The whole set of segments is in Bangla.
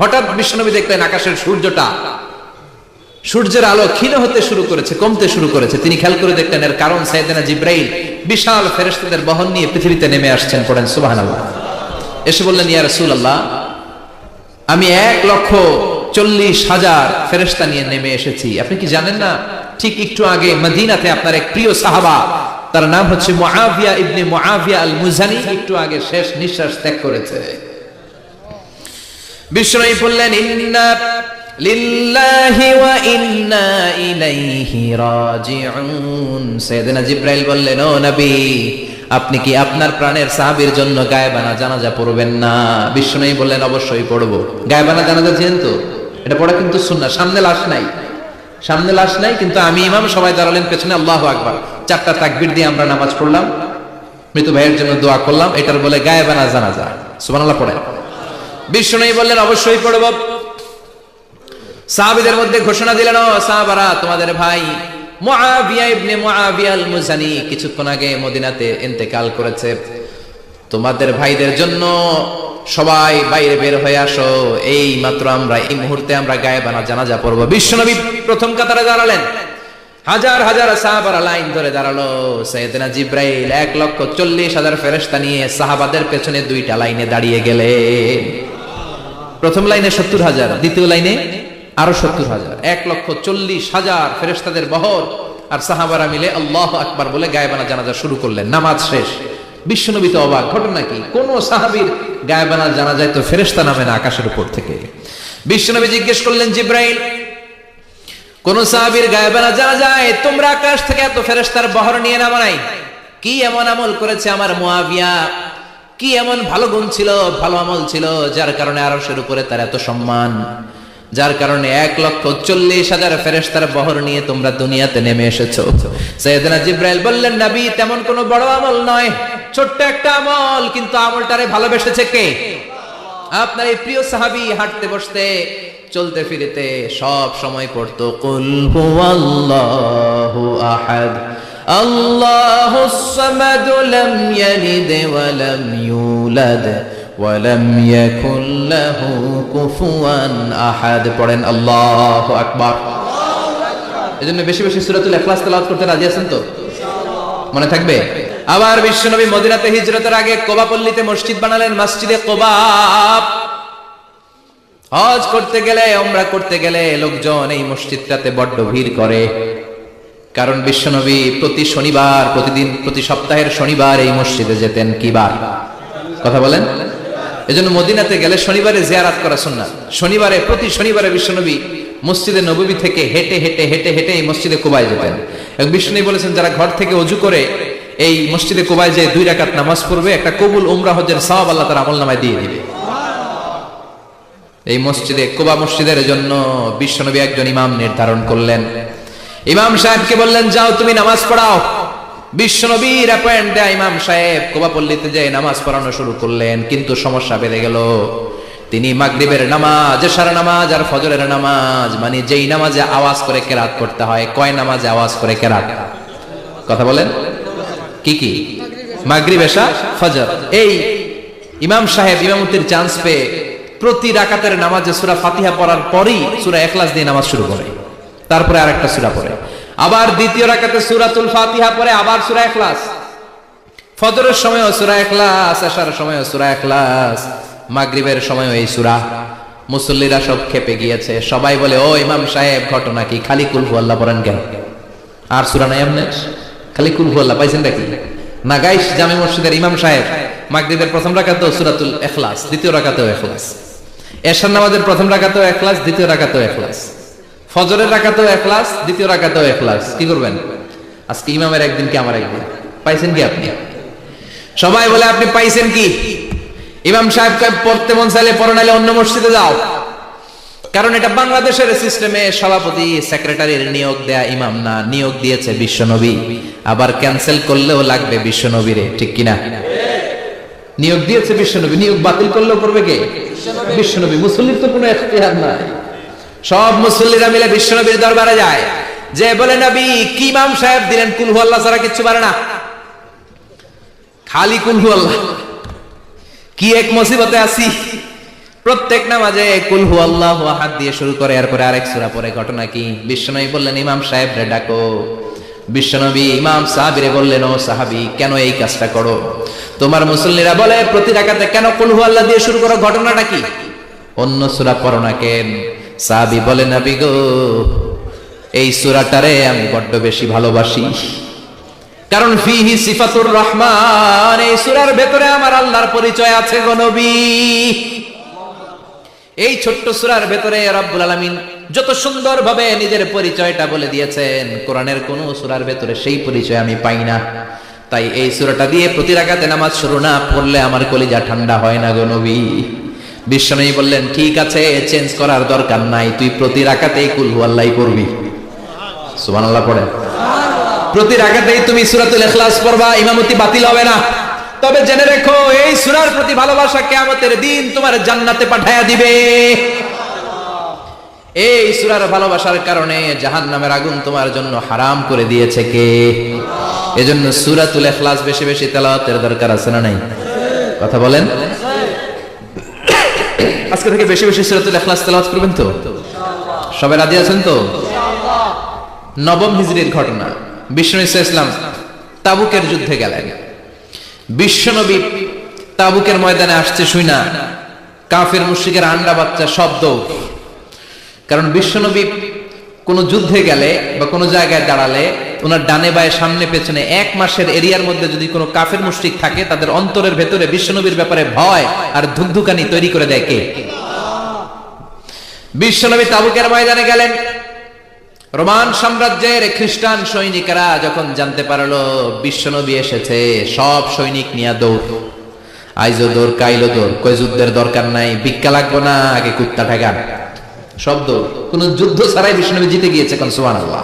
হঠাৎ বিশ্বনবী দেখলেন আকাশের সূর্যের আলো ক্ষীণ হতে শুরু করেছে, কমতে শুরু করেছে। তিনি খেয়াল করে দেখলেন এর কারণ সাইয়েদনা জিবরাইল বিশাল ফেরেশতাদের বহন নিয়ে পৃথিবীতে নেমে আসছেন। পড়েন সুবহানাল্লাহ। এসে বললেন, ইয়া রাসূলুল্লাহ, আমি 1,40,000 ফেরেশতা নিয়ে নেমে এসেছি। আপনি কি জানেন না, ঠিক একটু আগে মদিনাতে আপনার এক প্রিয় সাহাবা, তার নাম হচ্ছে মুআবিয়া ইবনে মুআবিয়া আল মুজানি, একটু আগে শেষ নিঃশ্বাস ত্যাগ করেছে। বিশ্বনবী বললেন, ইন্না লিল্লাহি ওয়া ইন্না ইলাইহি রাজিউন। সাইয়েদনা জিবরাইল বললেন, ও নবী, আপনি কি আপনার প্রাণের সাহাবীর জন্য গায়েবানা জানাজা পড়বেন না? বিশ্বনবী বললেন, অবশ্যই পড়বো। গায়েবানা জানাজা চেনেন তো? এটা পড়া কিন্তু সুন্নাহ। সামনে লাশ নাই, কিন্তু আমি ইমাম, সবাই দাঁড়ালেন পেছনে, আল্লাহু আকবার, 4টা তাকবীর দিয়ে আমরা নামাজ পড়লাম, মৃত ভাইয়ের জন্য দোয়া করলাম, এটার বলে গায়েবানা জানাজা। সুবহানাল্লাহ পড়েন। বিশ্বনবী বললেন, অবশ্যই পড়ব। সাহাবীদের মধ্যে ঘোষণা দিলেন, ও সাহাবারা, তোমাদের ভাই মুআবিয়া ইবনে মুআবিয়া আল মুজানি কিছুক্ষণ আগে মদিনাতে ইন্তেকাল করেছে। তোমাদের ভাইদের জন্য সবাই বাইরে বের হয়ে আসো, এই মাত্র আমরা এই মুহূর্তে আমরা গায়েবানা জানাজা পড়ব। বিশ্বনবী প্রথম কাতারে দাঁড়ালেন, হাজার হাজার সাহাবারা লাইন ধরে দাঁড়ালো। সাইয়েদনা জিবরাইল 1,40,000 ফেরেশতা নিয়ে সাহাবাদের পেছনে 2টা লাইনে দাঁড়িয়ে গেলেন। প্রথম লাইনে 70,000, দ্বিতীয় লাইনে আরো 70,000, 1,40,000 ফেরেশতাদের বহর, আর সাহাবারা মিলে আল্লাহু আকবার বলে গায়েবানা জানাজা শুরু করলেন। নামাজ শেষ। বিশ্বনবী তো অবাক, ঘটনা কি? কোন সাহাবীর গায়েবানা জানাজায় তো ফেরেশতা নামে না আকাশের উপর থেকে। বিশ্বনবী জিজ্ঞেস করলেন, জিবরাইল, কোন সাহাবীর গায়েবানা জানাজায় তোমরা আকাশ থেকে এত ফেরেশতার বহর নিয়ে নামো নাই? কি এমন আমল করেছে আমার মুআবিয়া? কি এমন ভালো গুণ ছিল, ভালো আমল ছিল, যার কারণে আরশের উপরে তার এত সম্মান, যার কারণে 1,40,000 ফেরেশতার বহর নিয়ে তোমরা দুনিয়াতে নেমে এসেছো? সাইয়েদনা জিবরাইল বললেন, নবী, তেমন কোনো বড় আমল নয়, ছোট্ট একটা আমল, কিন্তু আমলটারে ভালোবেসেছে কে? আপনার এই প্রিয় সাহাবী হাঁটতে বসতে চলতে ফিরতে সব সময় পড়তো, কুল হুয়াল্লাহু আহাদ আল্লাহুস সামাদ লাম ইয়ালিদ ওয়া লাম ইউলাদ ওয়া লাম ইয়াকুল লাহু কুফুয়ান আহাদ। পড়েন আল্লাহু আকবার। এজন্য বেশি বেশি সূরাতুল ইখলাস তেলাওয়াত করতে রাজি আছেন তো? মনে থাকবে? আবার বিশ্বনবী মদিনাতে হিজরতের আগে কোবা পল্লীতে মসজিদ বানালেন, মসজিদে কোবা। হজ করতে গেলে, উমরা করতে গেলে লোকজন এই মসজিদটাতে বড্ড ভিড় করে, কারণ বিশ্বনবী প্রতি শনিবার, প্রতি সপ্তাহের শনিবার এই মসজিদে যেতেন। কি বার? কথা বলেন। এজন্য মদিনাতে গেলে শনিবারে জিয়ারত করা সুন্নাত। প্রতি শনিবারে বিশ্বনবী মসজিদে নববী থেকে হেঁটে হেঁটে হেঁটে হেঁটে এই মসজিদে কুবায় যেতেন। এবং বিশ্বনবী বলেছেন, যারা ঘর থেকে ওযু করে এই মসজিদে কুবায় যে 2 রাকাত নামাজ পড়বে, একটা কবুল উমরা হজের সওয়াব আল্লাহ তাআলা আমলনামায় দিয়ে দিবে। এই মসজিদে কুবা মসজিদের জন্য বিশ্বনবী একজন ইমাম নির্ধারণ করলেন। ইমাম সাহেবকে বললেন, যাও তুমি নামাজ পড়াও। বিশ্বনবীর অ্যাপয়েন্ট দেয়া ইমাম সাহেব কুবা পল্লীতে যেয়ে নামাজ পড়ানো শুরু করলেন। কিন্তু সমস্যা বেড়ে গেল। তিনি মাগরিবের নামাজ, এশার নামাজ আর ফজরের নামাজ, মানে যেই নামাজে আওয়াজ করে কেরাত করতে হয়, কয় নামাজে আওয়াজ করে কেরাত? কথা বলেন। কি কি? মাগরিব, এশা, ফজর। এই ইমাম সাহেব ইমামতির চান্স পেয়ে প্রতি রাকাতের নামাজে সূরা ফাতিহা পড়ার পরেই সূরা ইখলাস দিয়ে নামাজ শুরু করে, তারপরে আরেকটা সূরা পড়ে, আবার দ্বিতীয় রাকাতে সূরাতুল ফাতিহা পড়ে, আবার সূরা ইখলাস। ফজরের সময়ও সূরা ইখলাস, এশার সময়ও সূরা ইখলাস, মাগরিবের সময়ও এই সূরা। মুসল্লিরা সব খেপে গিয়েছে। সবাই বলে, ও ইমাম সাহেব, ঘটনা কি? খালি কুল হুয়াল্লাহ পড়েন কেন? আর সূরা নাই আপনার? খালি কুল হুয়াল্লাহ পাইছেন নাকি? নাগাইশ জামে মসজিদের ইমাম সাহেব মাগরিবের প্রথম রাকাতেও সূরাতুল ইখলাস, দ্বিতীয় রাকাতেও ইখলাস, এশার নামাজের প্রথম রাকাতেও ইখলাস, দ্বিতীয় রাকাতেও ইখলাস, ফজরের রাকাতেও ইখলাস, দ্বিতীয় রাকাতেও ইখলাস। কি করবেন? আজকে ইমামের একদিন কি আমার একদিন? পাইছেন কি আপনি? সবাই বলে, আপনি পাইছেন কি? ইমাম সাহেবকে পড়তে মন চাইলে পড়ো, নাইলে অন্য মসজিদে যাও। কারণ এটা বাংলাদেশের সিস্টেমে সভাপতি সেক্রেটারির নিয়োগ দেয়া ইমাম না, নিয়োগ দিয়েছে বিশ্বনবী। আবার ক্যান্সেল করলেও লাগবে বিশ্বনবীরে, ঠিক কিনা? নিয়োগ দিয়েছে বিশ্বনবী, নিয়োগ বাতিল করলেও করবে কে? বিশ্বনবী। মুসল্লির তো কোনো এখতিয়ার নাই। সব মুসল্লিরা মিলে বিশ্বনবীর দরবারে যায়, যে বলে, নবী, কি ইমাম সাহেব দিলেন? কুল হুয়াল্লাহ ছাড়া কিচ্ছু পারে না, খালি কুল হুয়াল্লাহ। কি এক মুসিবতে আছি, প্রত্যেক নামাজে কুল হুয়াল্লাহু আহাদ দিয়ে শুরু করে, এরপরে আরেক সূরা পড়ে। ঘটনা কি? বিশ্বনবী বললেন, ইমাম সাহেব রে ডাকো। বিশ্বনবী ইমাম সাহাবীরে বললেন, ও সাহাবী, কেন এই কাজটা করো? তোমার মুসল্লিরা বলে প্রতি রাকাতে কেন কুল হুয়াল্লাহ দিয়ে শুরু করো, ঘটনাটা কি? অন্য সূরা পড়ো না কেন? সাহাবী বলে, নবী গো, এই সূরাটারে আমি বড্ড বেশি ভালোবাসি, কারণ ফিহি সিফাতুর রহমান, এই সূরার ভেতরে আমার আল্লাহর পরিচয় আছে গো নবী। এই ছোট্ট সূরার ভেতরে রব্বুল আলামিন যত সুন্দরভাবে নিজের পরিচয়টা বলে দিয়েছেন, কোরআনের কোন সূরার ভেতরে সেই পরিচয় আমি পাই না। তাই এই সূরাটা দিয়ে প্রতি রাকাতে নামাজ শুরু না পড়লে আমার কলিজা ঠান্ডা হয় না গো নবী। বিশ্বনবী বললেন, ঠিক আছে, চেঞ্জ করার দরকার নাই, তুই প্রতি রাকাতেই কুল হুয়াল্লাহ পড়বি। সুবহানাল্লাহ পড়ে। প্রতি রাকাতেই তুমি সূরাতুল ইখলাস পড়বা, ইমামতি বাতিল হবে না। তবে জেনে রেখো, এই সূরার প্রতি ভালোবাসা কিয়ামতের দিন তোমার জান্নাতে পাঠায়া দিবে। এই সূরার ভালোবাসার কারণে জাহান্নামের আগুন তোমার জন্য হারাম করে দিয়েছে কে? এজন্য সূরাতুল ইখলাস বেশি বেশি তেলাওয়াতের দরকার আছে না নাই? কথা বলেন। আজকে থেকে বেশি বেশি সূরাতুল ইখলাস তেলাওয়াত করবেন তো? সবাই রাজি আছেন তো? নবম হিজরির ঘটনা। বিশ্বনবী সাল্লাল্লাহু আলাইহি ওয়াসাল্লাম তাবুকের যুদ্ধে গেলেন। বিশ্বনবী তাবুকের ময়দানে আসছে শুইনা কাফের মুশরিকের আন্ডা বাচ্চা সব দৌড়। কারণ বিশ্বনবী কোন যুদ্ধে গেলে বা কোন জায়গায় দাঁড়ালে ওনার ডানে বায়ে সামনে পেছনে 1 মাসের এরিয়ার মধ্যে যদি কোনো কাফের মুশরিক থাকে, তাদের অন্তরের ভেতরে বিশ্বনবীর ব্যাপারে ভয় আর ধুকধুকানি তৈরি করে দেয় কে? বিশ্বনবী তাবুকের ময়দানে গেলেন। রোমান সাম্রাজ্যের খ্রিস্টান সৈনিকেরা যখন জানতে পারলো বিশ্বনবী এসেছে, সব সৈনিক নিয়ে দৌড়। আইজো দৌড়, কাইলো দৌড়, কই যুদ্ধের দরকার নাই, ভিক্ষা লাগবো না, আগে কুত্তা ঠেকান, সব দৌড়। কোন যুদ্ধ ছাড়াই বিশ্বনবী জিতে গিয়েছে, কোন সুবহানাল্লাহ।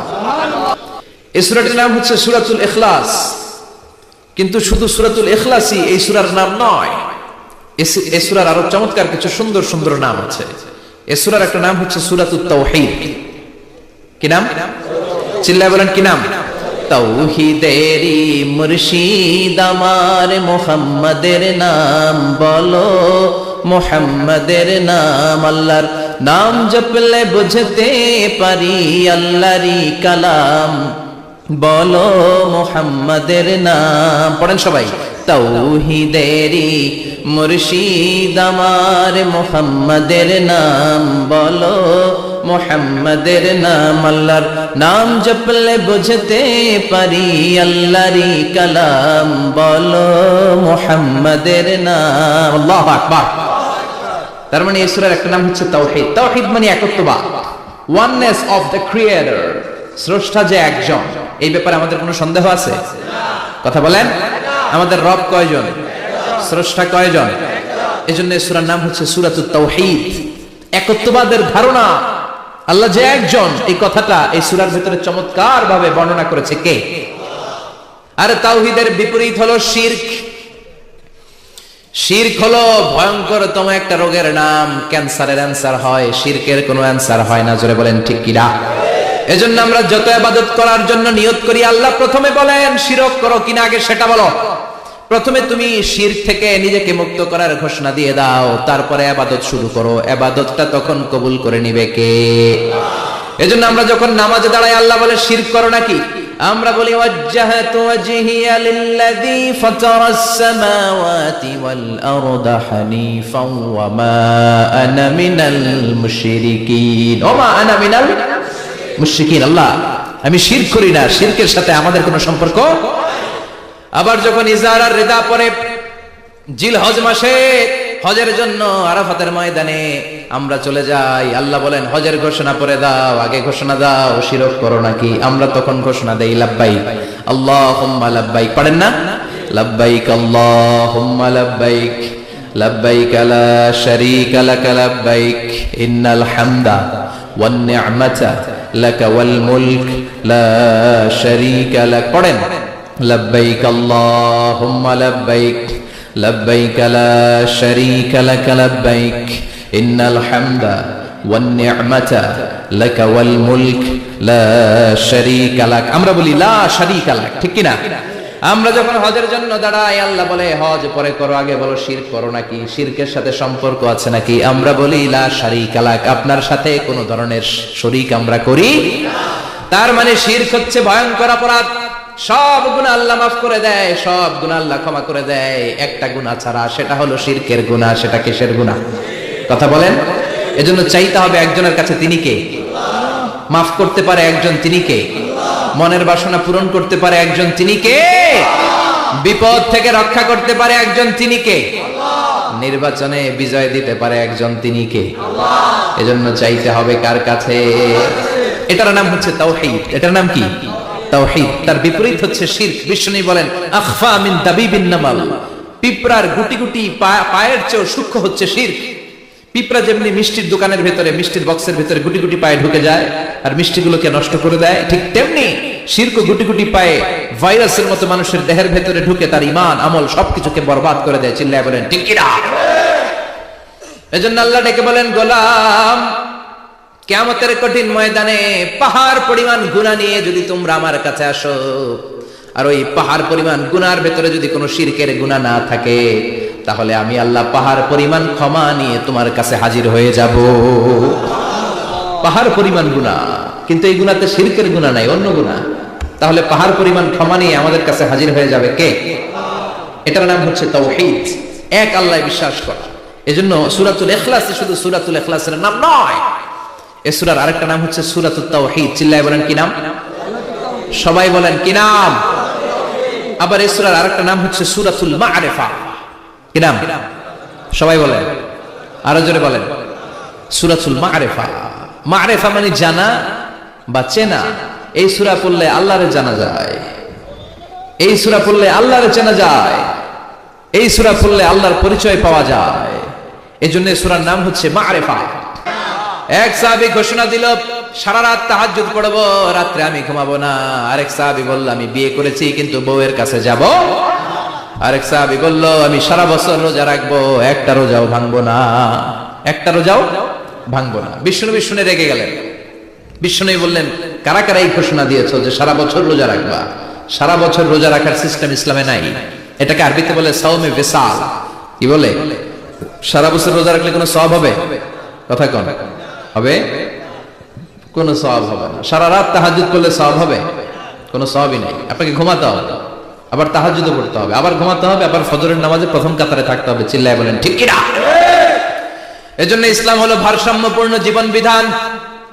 এই সূরাটির নাম হচ্ছে সূরাতুল ইখলাস। কিন্তু শুধু সূরাতুল ইখলাসই এই সূরার নাম নয়। এই সূরার আরো চমৎকার কিছু সুন্দর সুন্দর নাম আছে। এই সূরার একটা নাম হচ্ছে সূরাতুত তাওহীদ। কি নাম? চিল্লায় বলেন, কি নাম? তাওহীদেরই মুর্শিদ আমার মুহাম্মাদের নাম বলো, মুহাম্মাদের নাম। আল্লাহর নাম জপলে বুঝতে পারি আল্লাহরই কালাম, বলো মুহাম্মাদের নাম। পড়েন সবাই। তাওহীদেরই মুর্শিদ আমার মুহাম্মাদের নাম বলো, মুহাম্মাদের নাম। আল্লাহর নাম জপলে বুঝতে পারি আল্লাহরই কালাম, বলো মুহাম্মাদের নাম। আল্লাহু আকবার। তার মানে এই সূরার একটা নাম হচ্ছে তাওহীদ। তাওহীদ মানে একত্ববাদ, ওয়াননেস অফ দ্য ক্রিয়েটর, স্রষ্টা যে একজন। এই ব্যাপারে আমাদের কোনো সন্দেহ আছে? কথা বলেন। আমাদের রব কয়জন? স্রষ্টা কয়জন? এজন্য এই সূরার নাম হচ্ছে সূরাতুত তাওহীদ, একত্ববাদের ধারণা। আল্লাহ যে একজন, এই কথাটা এই সূরার ভিতরে চমৎকার ভাবে বর্ণনা করেছে কে? আর তাওহীদের বিপরীত হলো শিরক। শিরক হলো ভয়ঙ্করতম একটা রোগের নাম, ক্যান্সারের অ্যান্সার হয়, শিরকের কোনো অ্যান্সার হয় না। জোরে বলেন ঠিক কি না? এজন্য আমরা যত ইবাদত করার জন্য নিয়ত করি, আল্লাহ প্রথমে বলেন শিরক করো কিনা আগে সেটা বলো। প্রথমে তুমি শিরক থেকে নিজেকে মুক্ত করার ঘোষণা দিয়ে দাও, তারপরে ইবাদত শুরু করো। ইবাদতটা তখন কবুল করে নিবে কে? এজন্য আমরা যখন নামাজে দাঁড়াই আল্লাহ বলে শিরক করো নাকি? আমরা বলি ওয়াজ্জাহাতু ওয়াজহিয়া লিল্লাযী ফাতারাস সামাওয়াতি ওয়াল আরদা হানিফাও ওয়া মা আনা মিনাল মুশরিকিন। ওয়া মা আনা মিনাল মুশরিকিন। আল্লাহ, আমি শিরক করি না, শিরকের সাথে আমাদের কোনো সম্পর্ক। আবার যখন ইজার আর রিদা পরে জিলহজ মাসে হজের জন্য আরাফাতের ময়দানে আমরা চলে যাই, আল্লাহ বলেন হজের ঘোষণা পরে দাও, আগে ঘোষণা দাও শিরক করো নাকি। আমরা তখন ঘোষণা দেই লাব্বাইক আল্লাহুম্মা লাব্বাইক। পড়েন না? লাব্বাইক আল্লাহুম্মা লাব্বাইক, লাব্বাইক লা শারীকা লাক লাব্বাইক, ইন্নাল হামদা ওয়ান নি'মাতা লাকা ওয়াল মুলক লা শারীকা লাক। পড়েন লব্বাইক আল্লাহুম্মা লব্বাইক, লব্বাইক লা শারীকা লাক লব্বাইক, ইন্নাল হামদা ওয়ান নি'মাতা লাকা ওয়াল মুলক লা শারীকা লাক। আমরা বলি লা শারীকা লাক, ঠিক কি না? আমরা যখন হজের জন্য দাঁড়াই, আল্লাহ বলে হজ পরে করো, আগে বলো শিরক করো নাকি, শিরকের সাথে সম্পর্ক আছে নাকি। আমরা বলি লা শারীকা লাক, আপনার সাথে কোনো ধরনের শরীক আমরা করি না। তার মানে শিরক হচ্ছে ভয়ঙ্কর অপরাধ। সব গুনাহ আল্লাহ মাফ করে দেয়, সব গুনাহ আল্লাহ ক্ষমা করে দেয়, একটা গুনাহ ছাড়া, সেটা হলো শিরকের গুনাহ। সেটা কিসের গুনাহ? কথা বলেন। এজন্য চাইতে হবে একজনের কাছে, তিনি কে? মাফ করতে পারে একজন, তিনি কে? মনের বাসনা পূরণ করতে পারে একজন, তিনি কে? বিপদ থেকে রক্ষা করতে পারে একজন, তিনি কে? নির্বাচনে বিজয় দিতে পারে একজন, তিনি কে? এজন্য চাইতে হবে কার কাছে? এটার নাম হচ্ছে তাওহীদ। এটার নাম কি? তাওহীদ। তার বিপরীত হচ্ছে শিরক। বিষ্ণু বলেন আখফা মিন দাবিবিন নামাল, পিঁপড়ার গুটি গুটি পায়ের চেয়ে সূক্ষ্ম হচ্ছে শিরক। পিঁপড়া যেমনি মিষ্টির দোকানের ভেতরে, মিষ্টির বক্সের ভেতরে গুটি গুটি পায়ে ঢুকে যায় আর মিষ্টিগুলোকে নষ্ট করে দেয়, ঠিক তেমনি শিরক গুটি গুটি পায়ে ভাইরাসের মতো মানুষের দেহের ভেতরে ঢুকে তার ঈমান আমল সবকিছুকে বরবাদ করে দেয়। চিল্লায় বলেন ঠিক কি না? এজন্য আল্লাহ ডেকে বলেন গোলাম, কিয়ামতের কঠিন ময়দানে পাহাড় পরিমাণ গুনাহ নিয়ে যদি তোমরা আমার কাছে আসো, আর ওই পাহাড় পরিমাণ গুনার ভেতরে যদি কোনো শিরকের গুনাহ না থাকে, তাহলে আমি আল্লাহ পাহাড় পরিমাণ ক্ষমা নিয়ে তোমার কাছে হাজির হয়ে যাব। পাহাড় পরিমাণ গুনাহ, কিন্তু এই গুনাহতে শিরকের গুনাহ নাই, অন্য গুনাহ। তাহলে পাহাড় পরিমাণ ক্ষমা নিয়ে আমাদের কাছে হাজির হয়ে যাবে কে? এটার নাম হচ্ছে তাওহীদ, এক আল্লাহ বিশ্বাস করা। এজন্য সূরাতুল ইখলাস শুধু সূরাতুল ইখলাসের নাম নয়, এই সূরার আরেকটা নাম হচ্ছে সূরাতুত তাওহীদ। চিল্লায় বলেন কি নাম? সবাই বলেন কি নাম? আবার এই সূরার আরেকটা নাম হচ্ছে সূরাতুল মা'রিফা। কি নাম? সবাই বলেন, আরো জোরে বলেন। সূরাতুল মা'রিফা। মা'রিফা মানে জানা বা চেনা। এই সূরা পড়লে আল্লাহরে জানা যায়, এই সূরা পড়লে আল্লাহরে চেনা যায়, এই সূরা পড়লে আল্লাহর পরিচয় পাওয়া যায়। এজন্য এই সূরার নাম হচ্ছে মা'রিফা। এক সাহাবী ঘোষণা দিল সারা রাত তাহাজ্জুদ পড়ব, রাত্রে আমি ঘুমাবো না। আরেক সাহাবী বলল আমি বিয়ে করেছি কিন্তু বউয়ের কাছে যাব। আরেক সাহাবী বলল আমি সারা বছর রোজা রাখবো, একটা রোজাও ভাঙবো না, একটা রোজাও ভাঙবো না। বিষ্ণু শুনে রেগে গেলেন। বিষ্ণু বললেন কারা কারা এই ঘোষণা দিয়েছো যে সারা বছর রোজা রাখবা? সারা বছর রোজা রাখার সিস্টেম ইসলামে নাই। এটাকে আরবিতে বলে সাওমে বিসাল। কি বলে? সারা বছর রোজা রাখলে কোনো সওয়াব হবে? কথা কোন হবে? কোনো সওয়াব হবে না। সারা রাত তাহাজ্জুদ করলে সওয়াব হবে? কোনো সওয়াবই নাই। আপনাকে ঘুমাতে হবে, আবার তাহাজ্জুদও পড়তে হবে, আবার ঘুমাতে হবে, আবার ফজরের নামাজে প্রথম কাতারে থাকতে হবে। চিল্লায় বলেন ঠিক কি না? এজন্য ইসলাম হলো ভারসাম্যপূর্ণ জীবন বিধান।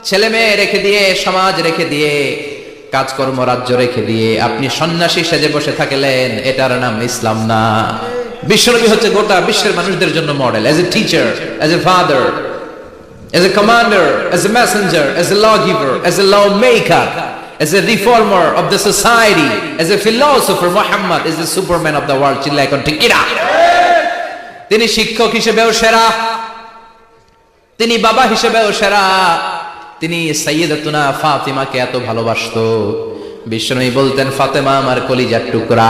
ছেলে মেয়ে রেখে দিয়ে, সমাজ রেখে দিয়ে, কাজকর্ম রাজ্য রেখে দিয়ে আপনি সন্ন্যাসী সেজে বসে থাকলেন, এটার নাম ইসলাম না। বিশ্বনবী হচ্ছে গোটা বিশ্বের মানুষদের জন্য model, as a teacher, as a father, as a commander, as a messenger, as a lawgiver, as a lawmaker, as a reformer of the society, as a philosopher. Muhammad is the superman of the world. চিল্লায় এখন ঠিক কিনা? তিনি শিক্ষক হিসেবেও সেরা, তিনি বাবা হিসেবেও সেরা। তিনি সাইয়্যিদাতুনা ফাতিমাকে এত ভালোবাসতো, বিশ্বনবী বলতেন ফাতেমা আমার কলিজার টুকরা,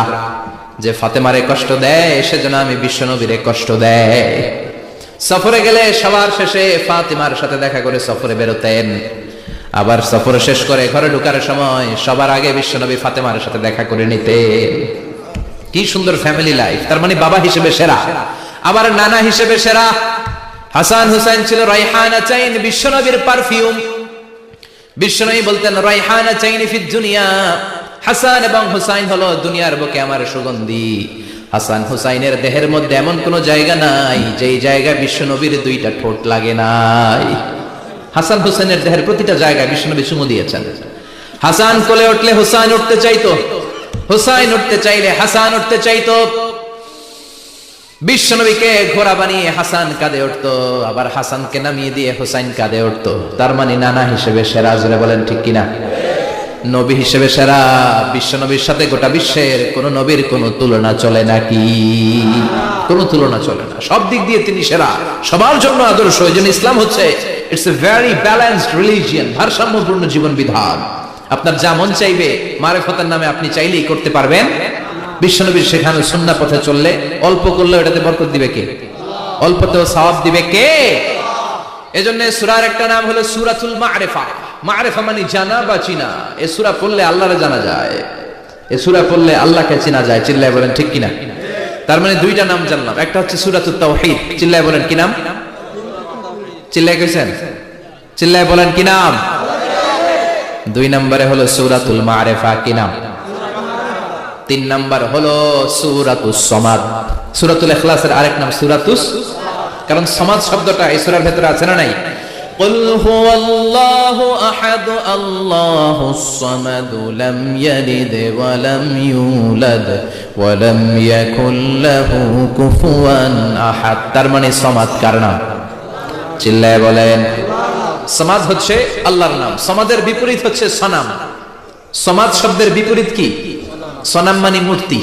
যে ফাতেমারে কষ্ট দেয় সেজন্য আমি বিশ্বনবীরে কষ্ট দেয়। সফরে গেলে সবার শেষে ফাতিমার সাথে দেখা করে সফরে বেরোতেন, আবার সফর শেষ করে ঘরে ঢোকার সময় সবার আগে বিশ্বনবী ফাতেমার সাথে দেখা করে নিতেন। কি সুন্দর ফ্যামিলি লাইফ। তার মানে বাবা হিসেবে সেরা, আবার নানা হিসেবে সেরা। হাসান হুসাইন ছিল রাইহানা চাইন, বিশ্বনবীর পারফিউম। বিশ্বনবী বলতেন রাইহানা চাইন ফিদ দুনিয়া, হাসান এবং হুসাইন হলো দুনিয়ার বুকে আমার সুগন্ধি। হাসান হুসাইনের দেহের মধ্যে এমন কোন জায়গা নাই যেই জায়গায় বিশ্বনবীর দুইটা ঠোঁট লাগে নাই। হাসান হুসাইনের দেহের প্রতিটা জায়গায় বিশ্বনবী চুমু দিয়েছেন। হাসান কোলে উঠলে হুসাইন উঠতে চাইতো, হুসাইন উঠতে চাইলে হাসান উঠতে চাইতো। বিশ্বনবীকে ঘোড়া বানিয়ে হাসান কাঁধে উঠতো, আবার হাসানকে নামিয়ে দিয়ে হুসাইন কাঁধে উঠতো। তার মানে নানা হিসেবে সেরা। জোরে বলেন ঠিক কিনা? নবী হিসেবে সেরা। বিশ্বনবীর সাথে গোটা বিশ্বের কোন নবীর কোন তুলনা চলে নাকি? কোন তুলনা চলে না। সব দিক দিয়ে তিনি সেরা, সবার জন্য আদর্শ। এজন্য ইসলাম হচ্ছে it's a very balanced religion, ভারসাম্যপূর্ণ জীবন বিধান। আপনার যা মন চাইবে মারিফতের নামে আপনি চাইলেই করতে পারবেন। বিশ্বনবীর শেখানো সুন্নাহ পথে চললে অল্প করলেও এটাতে বরকত দিবে কে? অল্পতেও সওয়াব দিবে কে? এজন্য সূরার একটা নাম হলো সূরাতুল মা'রিফা। মা'রিফা মানে জানা বা চিনা। এই সূরা পড়লে আল্লাহরে জানা যায়, এই সূরা পড়লে আল্লাহকে চেনা যায়, চিল্লায় বলেন ঠিক কিনা? তার মানে দুইটা নাম জানলাম, একটা হচ্ছে সূরাতুত তাওহীদ, চিল্লায় বলেন কি নাম? চিল্লায় কইছেন? চিল্লায় বলেন কি নাম? দুই নম্বরে হলো সূরাতুল মারিফা, কি নাম? তিন নম্বর হলো সূরাতুস সামাদ। সূরাতুল ইখলাসের আরেক নাম সূরাতুস, কারণ সামাদ শব্দটা এই সূরার ভিতরে আছে না নাই? قل هو الله أحد الله الصمد لم يلد ولم يولد ولم يكن له كفوا أحد। তার মানে সামাদ কার নাম? চিল্লায় বলেন। সামাদ হচ্ছে আল্লাহর নাম। সামাদের বিপরীত হচ্ছে সনাম। সামাদ শব্দের বিপরীত কি? সনাম মানে মূর্তি।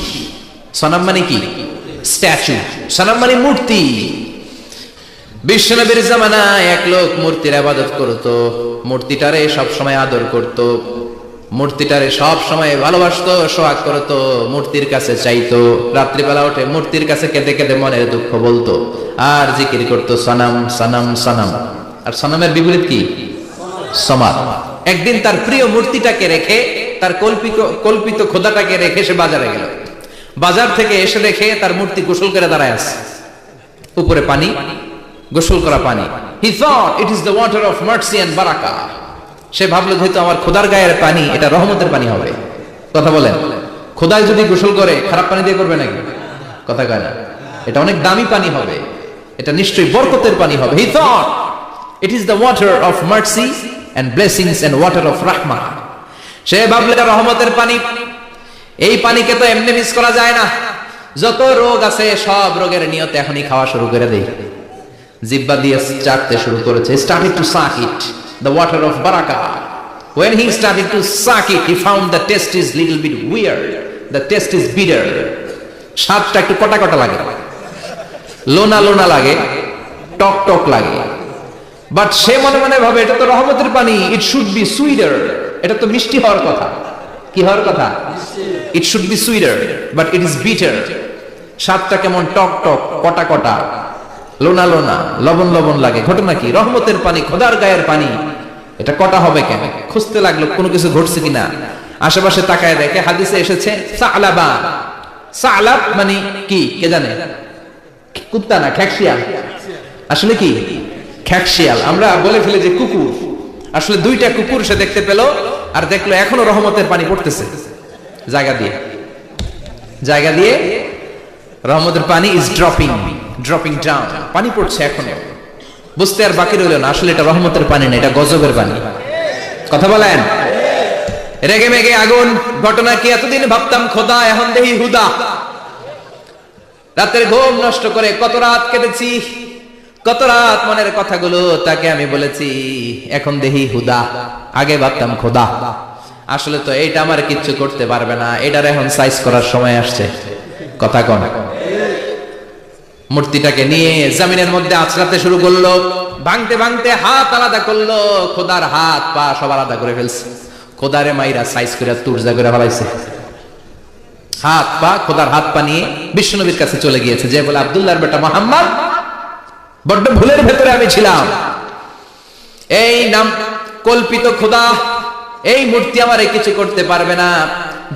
সনাম মানে কি? স্ট্যাচু। সনাম মানে মূর্তি। বিশ্বনবীর জামানায় এক লোক মূর্তির ইবাদত করত, মূর্তিটারে সব সময় আদর করত, মূর্তিটারে সব সময় ভালোবাসতো, সোহাগ করত, মূর্তির কাছে চাইতো, রাত্রিবেলা উঠে মূর্তির কাছে কেঁদে কেঁদে মনের দুঃখ বলতো আর জিকির করত সনাম সনাম সনাম। আর সনামের বিপরীত কি? সমাদ। একদিন তার প্রিয় মূর্তিটাকে রেখে, তার কল্পিত খোদাটাকে রেখে সে বাজারে গেল। বাজার থেকে এসে দেখে তার মূর্তি গোসল করে দাঁড়ায় আছে, উপরে পানি, গোসল করা পানি। He thought it is the water of mercy and barakah. সে ভাবলো যেহেতু আমার খোদার গায়ের পানি, এটা রহমতের পানি হবে। কথা বলেন, খোদায় যদি গোসল করে খারাপ পানি দিয়ে করবে নাকি? কথা কয় না। এটা অনেক দামি পানি হবে, এটা নিশ্চয়ই বরকতের পানি হবে। He thought it is the water of mercy and blessings and water of rahmah. সে ভাবলো এটা রহমতের পানি, এই পানিকে তো এমনি মিস করা যায় না। যত রোগ আছে সব রোগের নিয়তে এখনই খাওয়া শুরু করে দেই। জিহ্বা দিয়ে চাটতে শুরু করেছে। Started to suck it, the water of barakah. When he started to suck it, he found the taste is little bit weird. The taste is bitter. স্বাদটা একটু কটা কটা লাগে, লোনা লোনা লাগে, টক টক লাগে। বাট সে মনে মনে ভাবে এটা তো রহমতের পানি, it should be sweeter. এটা তো মিষ্টি হওয়ার কথা। কি হওয়ার কথা? It should be sweeter, but it is bitter. স্বাদটা কেমন টক টক, কটা কটা, লোনা লোনা, লবণ লবণ লাগে। ঘটনা কি? রহমতের পানি, খোদার গায়ের পানি, এটা কটা হবে কেন? খুঁজতে লাগলো কোনো কিছু ঘটছে কিনা। আশেপাশে তাকায় দেখে হাদিসে এসেছে সালাবা। সালাব মানে কি কে জানে? কুত্তা না, খ্যাকশিয়াল। আসলে কি? খ্যাকশিয়াল। আমরা বলে ফেলে যে কুকুর, আসলে দুইটা কুকুর সে দেখতে পেল, আর দেখলো এখনো রহমতের পানি পড়তেছে জায়গা দিয়ে, জায়গা দিয়ে রহমতের পানি ইজ ড্রপিং ডাউন, পানি পড়ছে এখনো। বুঝতে আর বাকি রইল না, আসলে এটা রহমতের পানি না, এটা গজবের পানি। কথা বলেন। রেগে মেগে আগুন। ঘটনা কি? এতদিন ভাবতাম খোদা, এখন দেখি হুদা। রাতের ঘুম নষ্ট করে কত রাত কেটেছি, কত রাত মনের কথাগুলো তাকে আমি বলেছি, এখন দেখি হুদা। আগে ভাবতাম খোদা। আসলে তো এইটা আমার কিচ্ছু করতে পারবে না, এটার এখন সাইজ করার সময় আসছে। কথা কন। মূর্তিটাকে নিয়ে জমিনের মধ্যে আছড়াতে শুরু করলো, ভাঙতে ভাঙতে হাত আলাদা করলো, খোদার হাত পা সব আলাদা করে ফেলছে। খোদারে মাইরা সাইজ করে তুরজা করে ফেলাইছে। হাত পা, খোদার হাত পা নিয়ে বিশ্বনবীর কাছে চলে গিয়েছে, যে বলে আব্দুল্লাহর বেটা মুহাম্মদ, বড্ড ভুলের ভেতরে আমি ছিলাম। এই নাম কল্পিত খোদা, এই মূর্তি আমারে কিছু করতে পারবে না।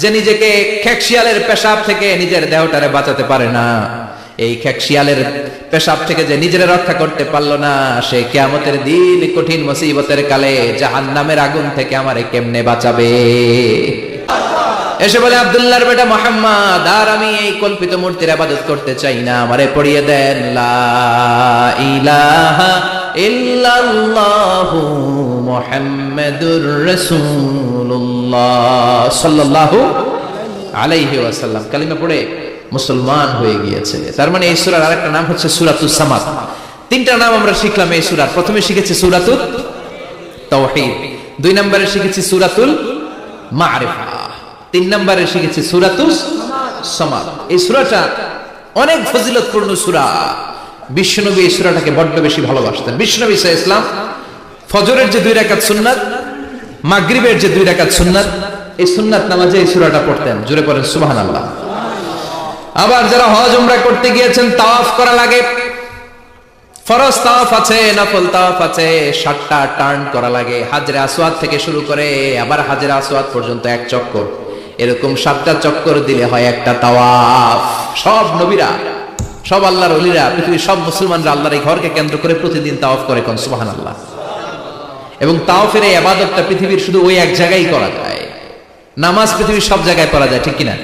যে নিজেকে খ্যাকশিয়ালের পেশাব থেকে নিজের দেহটারে বাঁচাতে পারে না, এই খ্যাকশিয়ালের পেশাব থেকে যে নিজের রক্ষা করতে পারলো না, সে কিয়ামতের দিন কঠিন মুসিবতের কালে জাহান্নামের আগুন থেকে আমারে কেমনে বাঁচাবে? এসে বলে আব্দুল্লাহর বেটা মুহাম্মদ, আর আমি এই কল্পিত মূর্তির ইবাদত করতে চাই না, আমারে পড়িয়ে দেন লা ইলাহা ইল্লাল্লাহু মুহাম্মাদুর রাসূলুল্লাহ সাল্লাল্লাহু আলাইহি ওয়াসাল্লাম। কালিমা পড়ে মুসলমান হয়ে গিয়েছে। তার মানে এই সূরার আরেকটা নাম হচ্ছে সূরাতুস সামাদ। তিনটা নাম আমরা শিখলাম এই সূরার। প্রথমে শিখেছি সূরাতুত তাওহীদ, দুই নম্বরে শিখেছি সূরাতুল মারিফা, তিন নম্বরে শিখেছি সূরাতুস সামাদ। এই সূরাটা অনেক ফজিলতপূর্ণ সূরা। বিশ্বনবী এই সূরাটাকে বড্ড বেশি ভালোবাসতেন। বিশ্বনবী সাল্লাল্লাহু আলাইহি ওয়াসাল্লাম ফজরের যে 2 রাকাত সুন্নাত, মাগরিবের যে 2 রাকাত সুন্নাত, এই সুন্নাত নামাজে এই সূরাটা পড়তেন। জোরে পড়েন সুবহানাল্লাহ। আবার যারা হজ উমরা করতে গিয়েছেন, তাওয়াফ করা লাগে, ফরজ তাওয়াফ আছে, নফল তাওয়াফ আছে, 7টা টার্ন করা লাগে। হাজরে আসওয়াদ থেকে শুরু করে আবার হাজরে আসওয়াদ পর্যন্ত এক চক্কর। এরকম 7টা চক্কর দিলে হয় একটা তাওয়াফ। সব নবীরা, সব আল্লাহর ওলিরা, পৃথিবীর সব মুসলমানরা আল্লাহর এই ঘরকে কেন্দ্র করে প্রতিদিন তাওয়াফ করে, কোন সুবহানাল্লাহ। এবং তাওয়াফের এই ইবাদতটা পৃথিবীর শুধু ওই এক জায়গায় করা যায়। নামাজ পৃথিবীর সব জায়গায় পড়া যায়, ঠিক কিনা?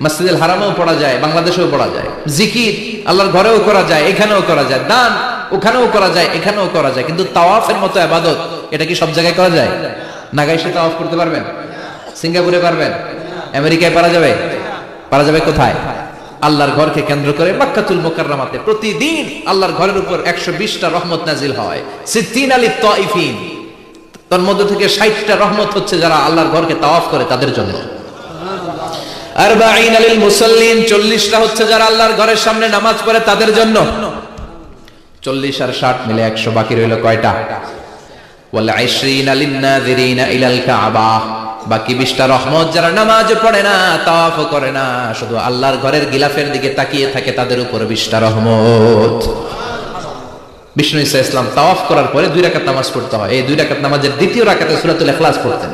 মসজিদুল হারামেও পড়া যায়, বাংলাদেশেও পড়া যায়। জিকির আল্লাহর ঘরেও করা যায়, এখানেও করা যায়। দান ওখানেও করা যায়, এখানেও করা যায়। কিন্তু তাওয়াফের মতো ইবাদত, এটা কি সব জায়গায় করা যায়? নাগাইশে তাওয়াফ করতে পারবেন? সিঙ্গাপুরে পারবেন? আমেরিকায় পারা যাবে? পারা যাবে কোথায়? আল্লাহর ঘরকে কেন্দ্র করে মক্কাতুল মুকাররমাতে প্রতিদিন আল্লাহর ঘরের উপর 120টা রহমত নাজিল হয়। সিদ্দিন আলী তাইফিন, তার মধ্যে থেকে 60টা রহমত হচ্ছে যারা আল্লাহর ঘরকে তাওয়াফ করে তাদের জন্য। 40 লিল মুসাল্লিন, 40টা হচ্ছে যারা আল্লাহর ঘরের সামনে নামাজ পড়ে তাদের জন্য। 40 আর 60 মিলে 100, বাকি রইল কয়টা? ওয়াল 20 লিন নাযিরিনা ইলাল কাবা, বাকি 20টা রহমত যারা নামাজ পড়ে না, তাওয়াফ করে না, শুধু আল্লাহর ঘরের গিলাফের দিকে তাকিয়ে থাকে তাদের উপর 20টা রহমত। বিষ্ণু ঈসা ইসলাম তাওয়াফ করার পরে 2 রাকাত নামাজ পড়তে হয়। এই 2 রাকাত নামাজের দ্বিতীয় রাকাতে সূরাতুল ইখলাস পড়তেন,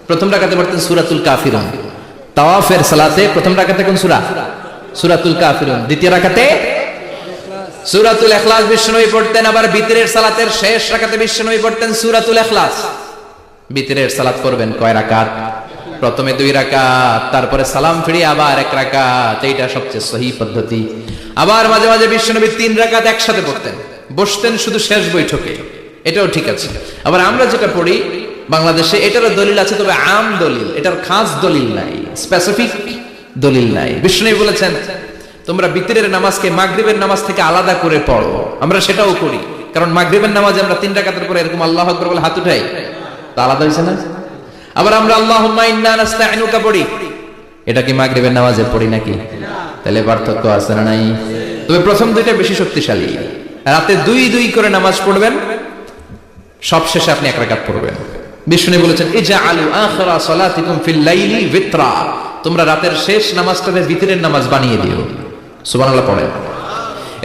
প্রথম রাকাতে পড়তেন সূরাতুল কাফিরুন। তাওয়াফের সালাতে প্রথম রাকাতে কোন সূরা? সূরাতুল কাফিরুন। দ্বিতীয় রাকাতে সূরাতুল ইখলাস বিষ্ণুই পড়তেন। আবার বিতরের সালাতের শেষ রাকাতে বিষ্ণুই পড়তেন সূরাতুল ইখলাস। বিতরের সালাত করবেন কয় রাকাত? প্রথমে 2 রাকাত, তারপরে সালাম ফিরিয়ে আবার 1 রাকাত। এইটা সবচেয়ে সহিহ পদ্ধতি। আবার মাঝে মাঝে বিষ্ণুনবী 3 রাকাত একসাথে পড়তেন, বসতেন শুধু শেষ বৈঠকে, এটাও ঠিক আছে। আবার আমরা যেটা পড়ি বাংলাদেশে, এটারও দলিল আছে, তবে আম দলিল, এটার খাস দলিল নাই, স্পেসিফিক দলিল নাই। বিষ্ণুনবী বলেছেন তোমরা বিতরের নামাজকে মাগরিবের নামাজ থেকে আলাদা করে পড়ো। আমরা সেটাও করি, কারণ মাগরিবের নামাজে আমরা 3 রাকাতের পরে এরকম আল্লাহু আকবার বলে হাত উঠাই, তা আলাদা হইছে না? আবার আমরা আল্লাহুম্মা ইন্না নাস্তাইনুকা পড়ি, এটা কি মাগরিবের নামাজে পড়ি নাকি? তাহলে পার্থক্য আছে না নাই? তবে প্রথম 2টা বেশি শক্তিশালী। রাতে 2 করে নামাজ পড়বেন, সবশেষে আপনি 1 রাকাত পড়বেন। বিষ্ণু বলেছেন ইজআলু আখিরা সালাতিকুম ফিল লাইলি বিতরা, তোমরা রাতের শেষ নামাজটাকে বিতরের নামাজ বানিয়ে দিও। সুবহানাল্লাহ পড়েন।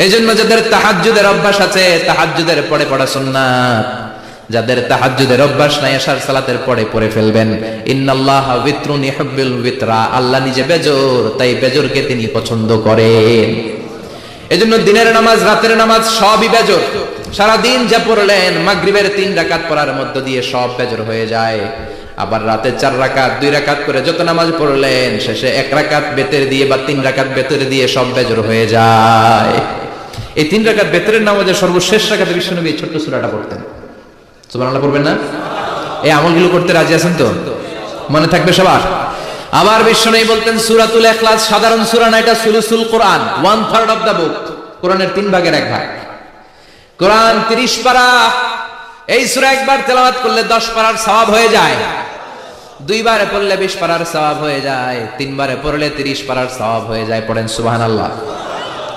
এইজন্য যাদের তাহাজ্জুদের অভ্যাস আছে, তাহাজ্জুদের পরে পড়া সুন্নাত। যাদের তাহাজ্জুদের অভ্যাস নাই, এশার সালাতের পরে পড়ে ফেলবেন। ইন্নাল্লাহা বিতরুন ইউহিব্বুল বিতরা, আল্লাহ নিজে বেজর, তাই বেজরকে তিনি পছন্দ করেন। এজন্য দিনের নামাজ, রাতের নামাজ সবই বেজর। সারা দিন যা পড়লেন, মাগরিবের 3 রাকাত পড়ার মধ্য দিয়ে সব বেজর হয়ে যায়। আবার রাতে 4 রাকাত, 2 রাকাত করে যত নামাজ পড়লেন, শেষে 1 রাকাত বেতের দিয়ে বা 3 রাকাত বেতের দিয়ে সব বেজর হয়ে যায়। এই 3 রাকাত বেতের নামাজের সর্বশেষ রাকাতে বিষ্ণুনবী ছোট্ট সূরাটা পড়তেন। সুবহানাল্লাহ পড়বেন না? এই আমলগুলো করতে রাজি আছেন তো? মনে থাকবে সবার? আবার বিষ্ণুনবী বলতেন সূরাতুল ইখলাস সাধারণ সূরা না, এটা সুলুসুল কোরআন, 1/3 অফ দা বুক। কোরআনের 3 ভাগের 1 ভাগ। কোরআন 30 পারা। এই সূরা একবার তেলাওয়াত করলে 10 পারার সওয়াব হয়ে যায়। 2 বারে পড়লে 20 পারার সওয়াব হয়ে যায়। 3 বারে পড়লে 30 পারার সওয়াব হয়ে যায়। পড়েন সুবহানাল্লাহ।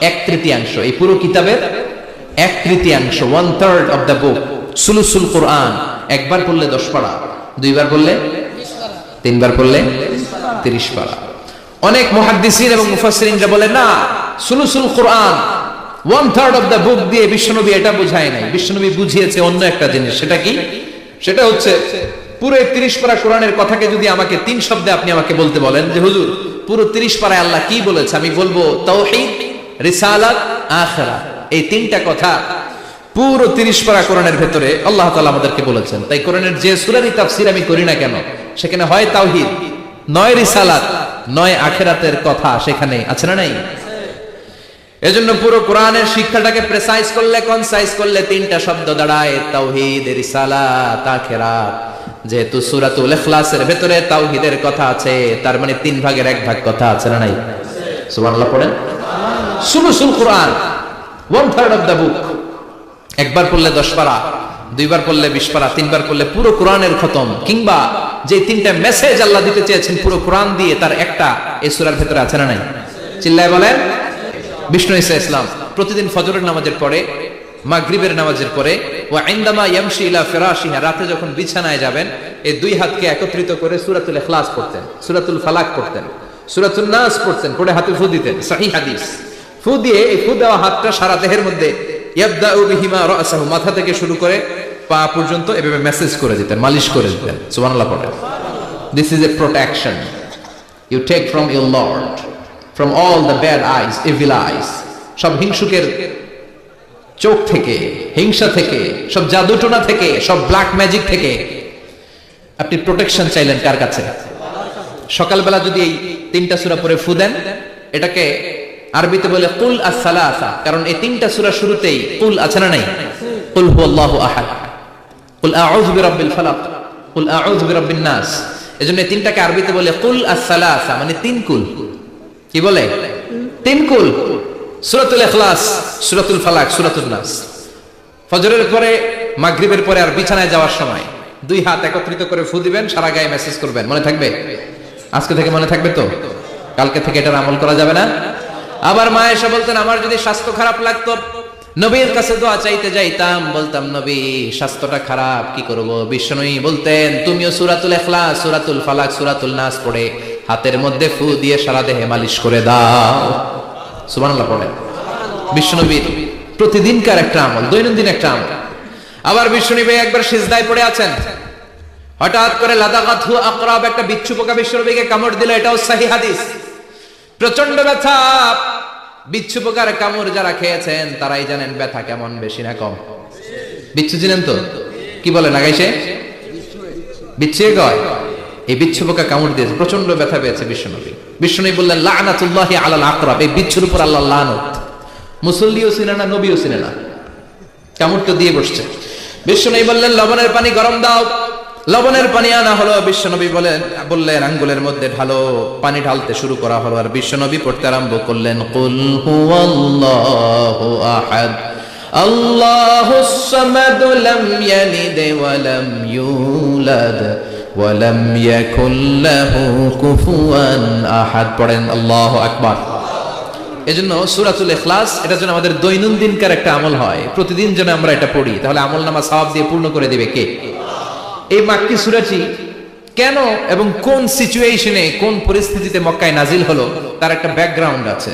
1/3 এই পুরো কিতাবের 1/3, 1/3 অফ দা বুক সুলুসুল কোরআন। একবার পড়লে 10 পারা, 2 বার পড়লে 20 পারা, 3 বার পড়লে 30 পারা। অনেক মুহাদ্দিসিন এবং মুফাসসিরিনরা বলে না, সুলুসুল কোরআন 1/3 অফ দা বুক দিয়ে বিশ্বনবী এটা বুঝায় নাই। বিশ্বনবী বুঝিয়েছে অন্য একটা জিনিস। সেটা কি? সেটা হচ্ছে পুরো 30 পারা কোরআনের কথাকে যদি আমাকে 3 শব্দে আপনি আমাকে বলতে বলেন যে হুজুর পুরো 30 পারায় আল্লাহ কি বলেছে, আমি বলবো তাওহীদ, রিসালাত, আখিরাত। এই 3টা কথা পুরো 30 পারা কোরআনের ভেতরে আল্লাহ তাআলা আমাদেরকে বলেছেন। তাই কোরআনের যে সূরারই তাফসীর আমি করি না কেন, সেখানে হয় তাওহীদ, নয় রিসালাত, নয় আখিরাতের কথা সেখানে আছে না নাই? এজন্য পুরো কোরআনের শিক্ষাটাকে প্রেসাইজ করলে, কনসাইজ করলে 3টা শব্দ দাঁড়ায়, তাওহীদ, রিসালাত, আখিরাত। যেহেতু সূরাতুল ইখলাসের ভেতরে তাওহীদের কথা আছে, তার মানে 3 ভাগের 1 ভাগ কথা আছে না নাই? সুবহানাল্লাহ পড়েন। সুলুসুল কোরআন 1/3 অফ দা বুক। একবার পড়লে 10 পারা, 2 বার পড়লে 20 পারা, 3 বার পড়লে পুরো কোরআনের খতম। কিংবা যে 3টা মেসেজ আল্লাহ দিতে চেয়েছেন পুরো কোরআন দিয়ে, তার একটা এই সূরার ভেতরে আছে না নাই? চিল্লায় বলেন। বিষ্ণু ঈসা ইসলাম প্রতিদিন ফজরের নামাজের পরে, মাগরিবের নামাজের পরে, ওয়া ইনদামা ইয়ামশি ইলা ফিরাশিহি, রাতে যখন বিছানায় যাবেন, এই 2 হাতকে একত্রিত করে সূরাতুল ইখলাস পড়তেন, সূরাতুল ফালাক পড়তেন, সূরাতুন নাস পড়তেন, পড়ে হাতে ফু দিতেন। সহিহ হাদিস। ফু দিয়ে এই ফু দেওয়া হাতটা সারা দেহের মধ্যে ইয়াবদাউ বিহিমা রাসাহু, মাথা থেকে শুরু করে পা পর্যন্ত এভাবে মেসেজ করে দিতেন, মালিশ করে দিতেন। সুবহানাল্লাহ পড়েন। This is a protection. You take from your lord, from all the bad eyes, evil eyes, সব হিংসুকের চোখ থেকে, হিংসা থেকে, সব জাদুটোনা থেকে, সব ব্ল্যাক ম্যাজিক থেকে আপনি প্রোটেকশন চাইলেন কার কাছে? সকালবেলা যদি এই 3টা সূরা পড়ে ফু দেন, এটাকে আরবিতে বলে কুল আস-সালাসা, কারণ এই 3টা সূরা শুরুতেই কুল আছে না নাই? কুল হুয়াল্লাহু আহাদ, কুল আউযু বিরাব্বিল ফালাক, কুল আউযু বিরাব্বিন নাস। এজন্য এই 3টাকে আরবিতে বলে কুল আস-সালাসা, মানে 3 কুল। কি বলে? 3 কুল। সূরাতুল ইখলাস, সূরাতুল ফালাক, সূরাতুল নাস। ফজরের পরে, মাগরিবের পরে আর বিছানায় যাওয়ার সময় 2 হাত একত্রিত করে ফু দিবেন, সারা গায়ে মেসেজ করবেন। মনে থাকবে? আজকে থেকে মনে থাকবে তো? কালকে থেকে এটার আমল করা যাবে না? আবার মা এসে বলতেন, আমার যদি স্বাস্থ্য খারাপ লাগতো, নবীর কাছে দোয়া চাইতে যাইতাম, বলতাম নবী স্বাস্থ্যটা খারাপ, কি করব? বিশ্বনবী বলতেন, তুমিও সূরাতুল ইখলাস, সূরাতুল ফালাক, সূরাতুল নাস পড়ে হাতের মধ্যে ফু দিয়ে সারা দেহে মালিশ করে দাও। সুবহানাল্লাহ পড়েন। বিশ্বনবীর প্রতিদিনকার একটা আমল, দৈনন্দিন একটা আমল। আবার বিশ্বনবী একবার সিজদায় পড়ে আছেন, হঠাৎ করে লাদাগাতহু আকরাব, একটা বিচ্ছু পোকা বিশ্বনবীকে কামড় দিল। এটাও সহিহ হাদিস। প্রচন্ড ব্যথা। বিচ্ছু পোকার কামড় যারা খেয়েছেন তারাই জানেন ব্যথা কেমন, বেশি না কম? বিচ্ছু চিনেন তো? কি বলে লাগাইছে? বিচ্ছু কয়। এই বিচ্ছু পোকা কামড় দিয়েছে, প্রচন্ড ব্যথা পেয়েছে বিশ্বনবী। বিশ্বনবী বললেন, লানাতুল্লাহি আলাল আকরাব, এই বিচ্ছুর উপর আল্লাহর লানত। মুসল্লিও চিনে না, নবীও চিনে না, কামড় তো দিয়ে বসছে। বিশ্বনবী বললেন, লবণের পানি গরম দাও। লবণের পানি আনা হলো। বিশ্বনবী বললেন আঙ্গুলের মধ্যে ঢালো। পানি ঢালতে শুরু করা হলো, আর বিশ্বনবী পড়তে আরম্ভ করলেন, কুল হুয়াল্লাহু আহাদ, আল্লাহুস সামাদ, লাম ইয়ালিদ ওয়া লাম ইউলাদ ওয়া লাম ইয়াকুল লাহু কুফুয়ান আহাদ। পড়েন আল্লাহু আকবার। এজন্য সূরাতুল ইখলাস, এটা যেন আমাদের দৈনন্দিনকার একটা আমল হয়, প্রতিদিন যেন আমরা এটা পড়ি, তাহলে আমলনামা সওয়াব দিয়ে পূর্ণ করে দিবে কে? এই মাক্কি সূরাটি কেন এবং কোন সিচুয়েশনে, কোন পরিস্থিতিতে মক্কায় নাজিল হলো, তার একটা ব্যাকগ্রাউন্ড আছে।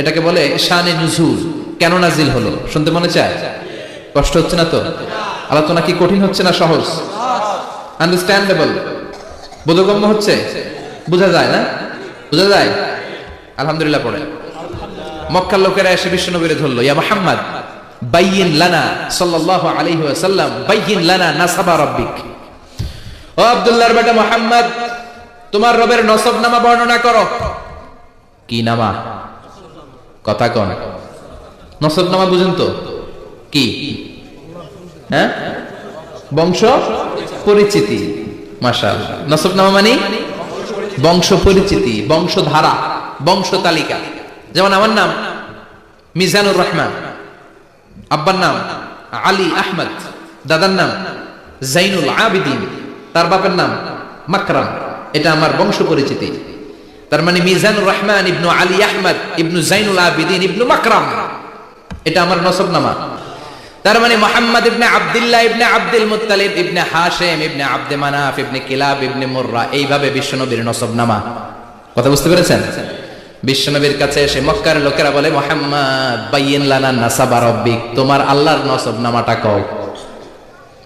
এটাকে বলে শানে নুজুল। কেন নাজিল হলো শুনতে মনে চায়? কষ্ট হচ্ছে না তো? আলোচনা কি কঠিন হচ্ছে না সহজ? আন্ডারস্ট্যান্ডেবল, বোধগম্য হচ্ছে? বোঝা যায় না? বোঝা যায়? আলহামদুলিল্লাহ পড়ে। মক্কার লোকেরা এসে বিশ্বনবীরে ধরলো, ইয়া মুহাম্মদ বাইয়িন লানা, সাল্লাল্লাহু আলাইহি ওয়াসাল্লাম, বাইয়িন লানা নাসাবা রাব্বিক। ও আব্দুল্লাহর বেটা মুহাম্মদ, তোমার রবের নসব নামা বর্ণনা করো। কি নামা? কথা কোন? নসব নামা বুঝেন তো? কি? হ্যাঁ, বংশ পরিচিতি। মাশাআল্লাহ। নসব নামা মানে বংশ পরিচিতি, বংশধারা, বংশ তালিকা। যেমন আমার নাম মিজানুর রহমান, আব্বার নাম আলী আহমদ, দাদার নাম জাইনুল আবিদিন, তার বাপের নাম মাকরাম। এটা আমার বংশ পরিচিতি। তার মানে মিজানুর রহমান ইবনু আলী আহমদ ইবনু জাইনুল আবিদিন ইবনু মাকরাম, এটা আমার নসবনামা। তার মানে মুহাম্মদ ইবনে আব্দুল্লাহ ইবনে আব্দুল মুত্তালিব ইবনে হাশিম ইবনে আব্দে মানাফ ইবনে কিলাব ইবনে মুররা, এইভাবে বিশ্বনবীর নসবনামা। কথা বুঝতে পেরেছেন? বিশ্বনবীর কাছে এসে মক্কার লোকেরা বলে, মুহাম্মদ বাইয়িন লানা নাসাবা রাব্বিক, তোমার আল্লাহর নসবনামাটা কও।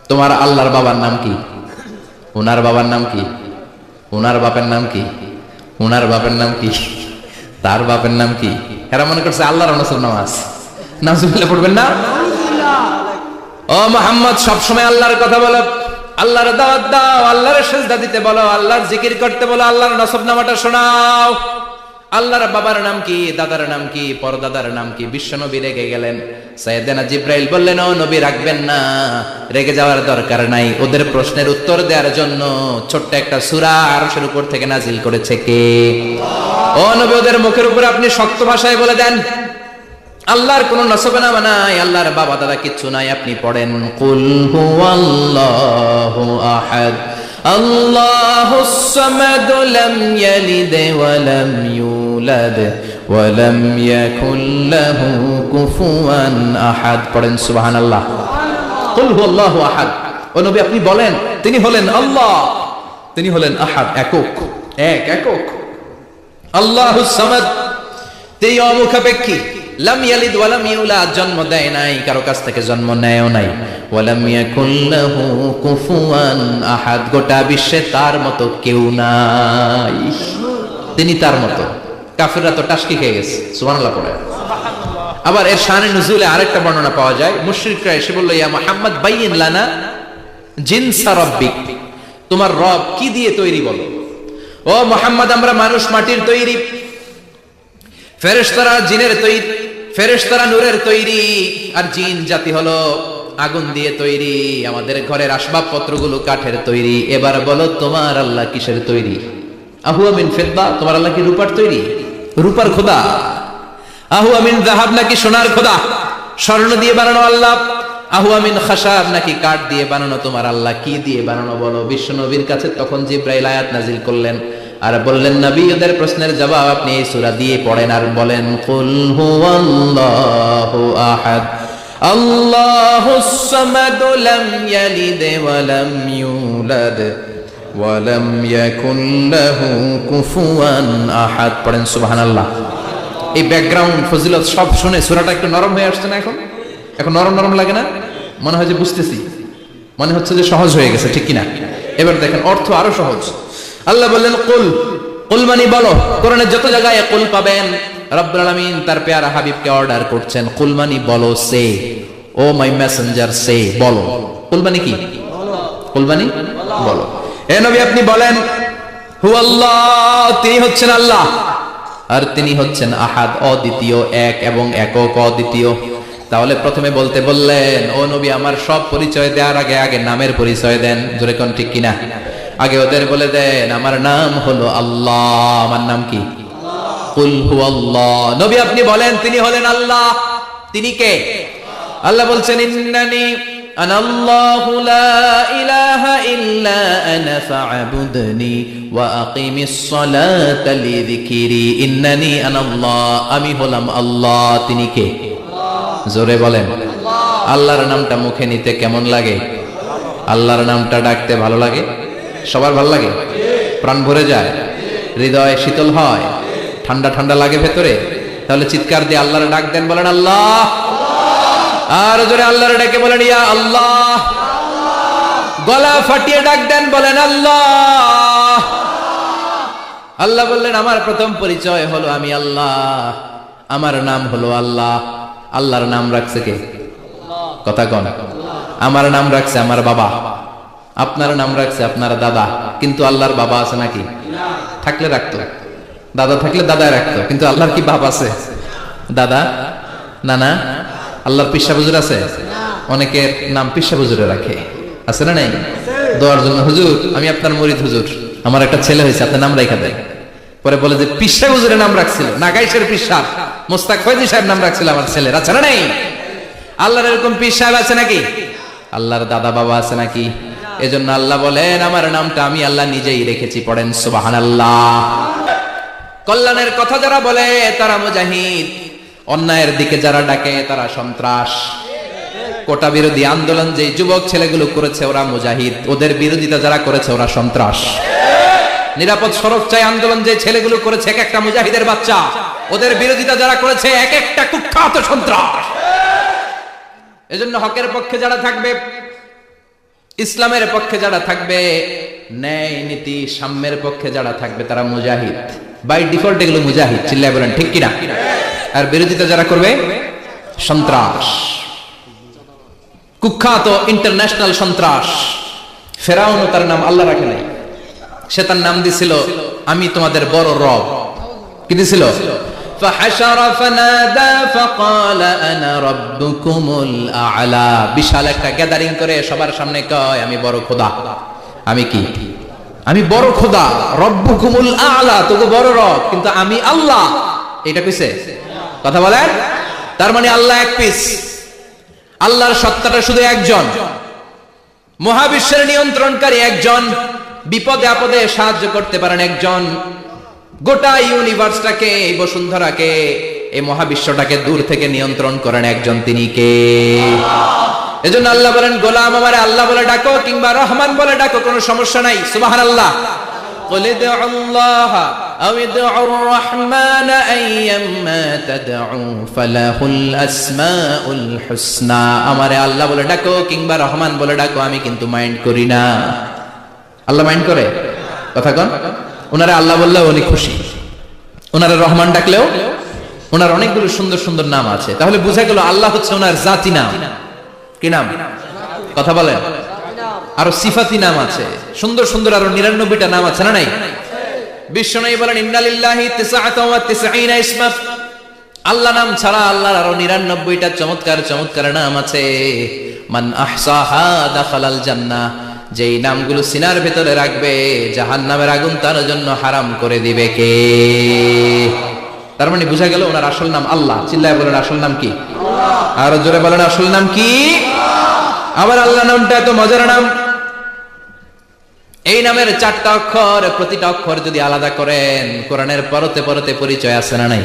তোমার আল্লাহর বাবার নাম কি? উনার বাবার নাম কি? উনার বাপের নাম কি? উনার বাপের নাম কি? তার বাপের নাম কি? এরা মনে করছে আল্লাহর নসবনামা আছে। নাউজুবিল্লাহ পড়বেন না? ও মুহাম্মদ, সবসময় আল্লাহর কথা বলো, আল্লাহর দাওয়াত দাও, আল্লাহর সিজদা দিতে বলো, আল্লাহর জিকির করতে বলো, আল্লাহর নসবনামাটা শোনাও। আল্লাহর বাবার নাম কি, দাদার নাম কি, পরদাদার নাম কি? বিশ্বনবী রেগে গেলেন। সাইয়েদনা জিব্রাইল বললেন, ও নবী রাখবেন না, রেগে যাওয়ার দরকার নাই। ওদের প্রশ্নের উত্তর দেওয়ার জন্য ছোট্ট একটা সূরা আরশের উপর থেকে নাজিল করেছে কে? ও নবী, ওদের মুখের উপর আপনি শক্ত ভাষায় বলে দেন, আল্লাহর কোন নসবনামা নাই, আল্লাহর বাবা দাদা কিচ্ছু নাই। আপনি পড়েন, কুল হুয়াল্লাহু আহাদ, আল্লাহুস সামাদ, লাম ইয়ালিদ ওয়া লাম ইউলাদ ওয়া লাম ইয়াকুল লাহু কুফুয়ান আহাদ। পড়েন সুবহানাল্লাহ। কুল হুয়াল্লাহু আহাদ। ও নবী আপনি বলেন, তিনি হলেন আল্লাহ, তিনি হলেন আহাদ, একক, একক। আল্লাহুস সামাদ, তিনি অমুখাপেক্ষী। লাম ইয়ালিদ ওয়া লাম ইউলাদ, জন্ম দেয় নাই, কারো কাছ থেকে জন্ম নেয়ও নাই। ওয়া লাম ইয়াকুল লাহু কুফুয়ান আহাদ, গোটা বিশ্বে তার মতো কেউ নাই। তিনি তার মতো। কাফিররা তো টাসকি খেয়ে গেছে, সুবহানাল্লাহ পড়ে। আবার এর শানে নুজুলে আরেকটা বর্ণনা পাওয়া যায়, মুশরিকরা এসে বলল, ইয়া মুহাম্মদ বাইয়িন লানা জিনসা রাব্বিক, তোমার রব কি দিয়ে তৈরি বলো। ও মুহাম্মদ, আমরা মানুষ মাটির তৈরি, ফেরেশতারা জিনের তৈরি, ফেরেশতারা নূরের তৈরি, আর জিন জাতি হলো আগুন দিয়ে তৈরি, আমাদের ঘরের আসবাবপত্রগুলো কাঠের তৈরি। এবার বলো তোমার আল্লাহ কিসের তৈরি? আহুয়া মিন ফিদ্দা, তোমার আল্লাহ কি রূপার তৈরি? রূপার খোদা। আহুয়া মিন যাহাব, নাকি সোনার খোদা, স্বর্ণ দিয়ে বানানো আল্লাহ? আহুয়া মিন খাশাব, নাকি কাঠ দিয়ে বানানো তোমার আল্লাহ? কি দিয়ে বানানো বলো? বিশ্ব নবীর কাছে তখন জিবরাইল আয়াত নাজিল করলেন আর বললেন, নবী ওদের প্রশ্নের জবাব আপনি এই সূরা দিয়ে পড়েন আর বলেন, কুল হুয়াল্লাহু আহাদ আল্লাহুস সামাদ লাম ইয়ালিদ ওয়া লাম ইউলাদ ওয়া লাম ইয়াকুন লাহু কুফুয়ান আহাদ। পড়েন সুবহানাল্লাহ। এই ব্যাকগ্রাউন্ড ফজিলত সব শুনে সূরাটা একটু নরম হয়ে আসছে না? এখন নরম নরম লাগে না? মনে হয় যে বুঝতেছি, মনে হচ্ছে যে সহজ হয়ে গেছে, ঠিক কিনা? এবার দেখেন অর্থ আরো সহজ। আল্লাহ বললেন কুল, কুল মানে বলো। কোরআনের যত জায়গায় কুল পাবেন, রব্বুল আলামিন তার পেয়ারা হাবিবকে অর্ডার করছেন, কুল মানে বলো, সে, ও মাই মেসেঞ্জার সে, বলো। কুল মানে কি? কুল মানে বলো। এ নবী আপনি বলেন, হুয়াল্লাহ, তিনি হচ্ছেন আল্লাহ, আর তিনি হচ্ছেন আহাদ, অদ্বিতীয়, এক এবং একক, অদ্বিতীয়। তাহলে প্রথমে বলতে বললেন, ও নবী আমার সব পরিচয় দেওয়ার আগে আগে নামের পরিচয় দেন, জোরে কোন ঠিক কিনা? আগে ওদের বলে দেন আমার নাম হলো আল্লাহ। আমার নাম কি? কুল হুয়াল্লাহ। নবী আপনি বলেন তিনি হলেন আল্লাহ। তিনি কে? আল্লাহ বলছেন, ইন্নানি আনাল্লাহু লা ইলাহা ইল্লা আনা ফা'বুদনি ওয়া আকিমিস সালাতা লিযিকরি। ইন্নানি আনাল্লাহ, আমি হলাম আল্লাহ। তিনি কে? জোরে বলেন। আল্লাহর নামটা মুখে নিতে কেমন লাগে? আল্লাহর নামটা ডাকতে ভালো লাগে? সবার ভালো লাগে? প্রাণ ভরে যায়, হৃদয় শীতল হয়, ঠান্ডা ঠান্ডা লাগে ভেতরে? তাহলে চিৎকার দিয়ে আল্লাহর ডাক দেন, বলেন আল্লাহ। আর জোরে আল্লাহর ডাকে বলেন ইয়া আল্লাহ। গলা ফাটিয়ে ডাক দেন, বলেন আল্লাহ। আল্লাহ বললেন আমার প্রথম পরিচয় হলো আমি আল্লাহ, আমার নাম হলো আল্লাহ। আল্লাহর নাম রাখছে কে? কথা কন। আমার নাম রাখছে আমার বাবা, আপনার নাম রাখছে আপনার দাদা, কিন্তু আল্লাহর বাবা আছে নাকি? থাকলে রাখতো, দাদা থাকলে দাদায় রাখতো, কিন্তু আল্লাহর কি বাপ আছে? দাদা, নানা? আল্লাহর পিসা হুজুর আছে? অনেকের নাম পিসা হুজুরে রাখে, আছে না নাই? দোয়ার জন্য, হুজুর আমি আপনার মুরিদ, হুজুর আমার একটা ছেলে হয়েছে, আপনার নাম রাখা দেয়। পরে বলে যে পিসা হুজুরের নাম রাখছিল, নাগাইশের পিসা মোস্তাক ফয়জি সাহেব নাম রাখছিল আমার ছেলের, আছে না নাই? আল্লাহর এরকম পীর সাহেব আছে নাকি? আল্লাহর দাদা বাবা আছে নাকি? এজন্য আল্লাহ বলেন আমার নামটা আমি আল্লাহ নিজেই রেখেছি। পড়েন সুবহানাল্লাহ। কল্যাণের কথা যারা বলে তারা মুজাহিদ, অন্যায়ের দিকে যারা ডাকে তারা সন্ত্রাস। কোটা বিরোধী আন্দোলন যে যুবক ছেলেগুলো করেছে ওরা মুজাহিদ, ওদের বিরোধিতা যারা করেছে ওরা সন্ত্রাস। নিরাপদ সড়ক চাই আন্দোলন যে ছেলেগুলো করেছে এক একটা মুজাহিদের বাচ্চা, ওদের বিরোধিতা যারা করেছে এক একটা কুখ্যাত সন্ত্রাস। এজন্য হকের পক্ষে যারা থাকবে, ইসলামের পক্ষে যারা থাকবে, ন্যায় নীতি সাম্যের পক্ষে যারা থাকবে তারা মুজাহিদ, বাই ডিফল্ট এগুলো মুজাহিদ। চিল্লায় বলেন ঠিক কিনা? আর বিরোধিতা যারা করবে সন্ত্রাস, কুখ্যাত ইন্টারন্যাশনাল সন্ত্রাস। ফেরাউন তার নাম আল্লাহ রাখে নাই, সে তার নাম দিছিল আমি তোমাদের বড় রব। কি দিছিল? فحشر فنادى فقال انا ربكم الاعلى। বিশাল একটা গ্যাদারিং করে সবার সামনে কয় আমি বড় খোদা। আমি কি? আমি বড় খোদা, রব্বুকুমুল আ'লা, তোকে বড় রব, কিন্তু আমি আল্লাহ। এটা কইছে? কথা বলেন। তার মানে আল্লাহ এক পিস, আল্লাহর সত্তাটা শুধু একজন, মহাবিশ্বের নিয়ন্ত্রণকারী একজন, বিপদে আপদে সাহায্য করতে পারেন একজন, গোটা ইউনিভার্সটাকে, এই বসুন্ধরাকে, এই মহাবিশ্বটাকে দূর থেকে নিয়ন্ত্রণ করেন একজন, তিনি কে? এজন্য আল্লাহ বলেন গোলাম আমারে আল্লাহ বলে ডাকো কিংবা রহমান বলে ডাকো, কোনো সমস্যা নাই। সুবহানাল্লাহ। قل ادعوا الله أو ادعوا الرحمن أيما تدعوا فله الأسماء الحسنى। আমারে আল্লাহ বলে ডাকো কিংবা রহমান বলে ডাকো, আমি কিন্তু মাইন্ড করি না। আল্লাহ মাইন্ড করে? কথা কোন? ওনারে আল্লাহ বললে উনি খুশি, ওনারা রহমান ডাকলেও ওনার অনেকগুলো সুন্দর সুন্দর নাম আছে। তাহলে বোঝা গেল আল্লাহ হচ্ছে ওনার জাতি নাম। কি নাম? কথা বলেন। আরো সিফাতি নাম আছে, সুন্দর সুন্দর আরো 99টা নাম আছে না নাই? বিশ্বনবী বলেন ইন্নালিল্লাহি 99 ইসমা, আল্লাহ নাম ছাড়া আল্লাহর আরো 99টা চমৎকার চমৎকার নাম আছে। মান আহসাহা দাখালাল জান্নাহ, যেই নামগুলো সিনার ভেতরে রাখবে জাহান্নামের আগুন তার জন্য হারাম করে দিবে কে? তার মানে বোঝা গেল ওনার আসল নাম আল্লাহ। চিল্লায় বলেন আসল নাম কি? আল্লাহ। আরো জোরে বলেন আসল নাম কি? আবার আল্লাহ নামটা এত মজার নাম, এই নামের 4টা অক্ষর, প্রতিটা অক্ষর যদি আলাদা করেন কোরআনের পরতে পরতে পরিচয় আছে না নাই?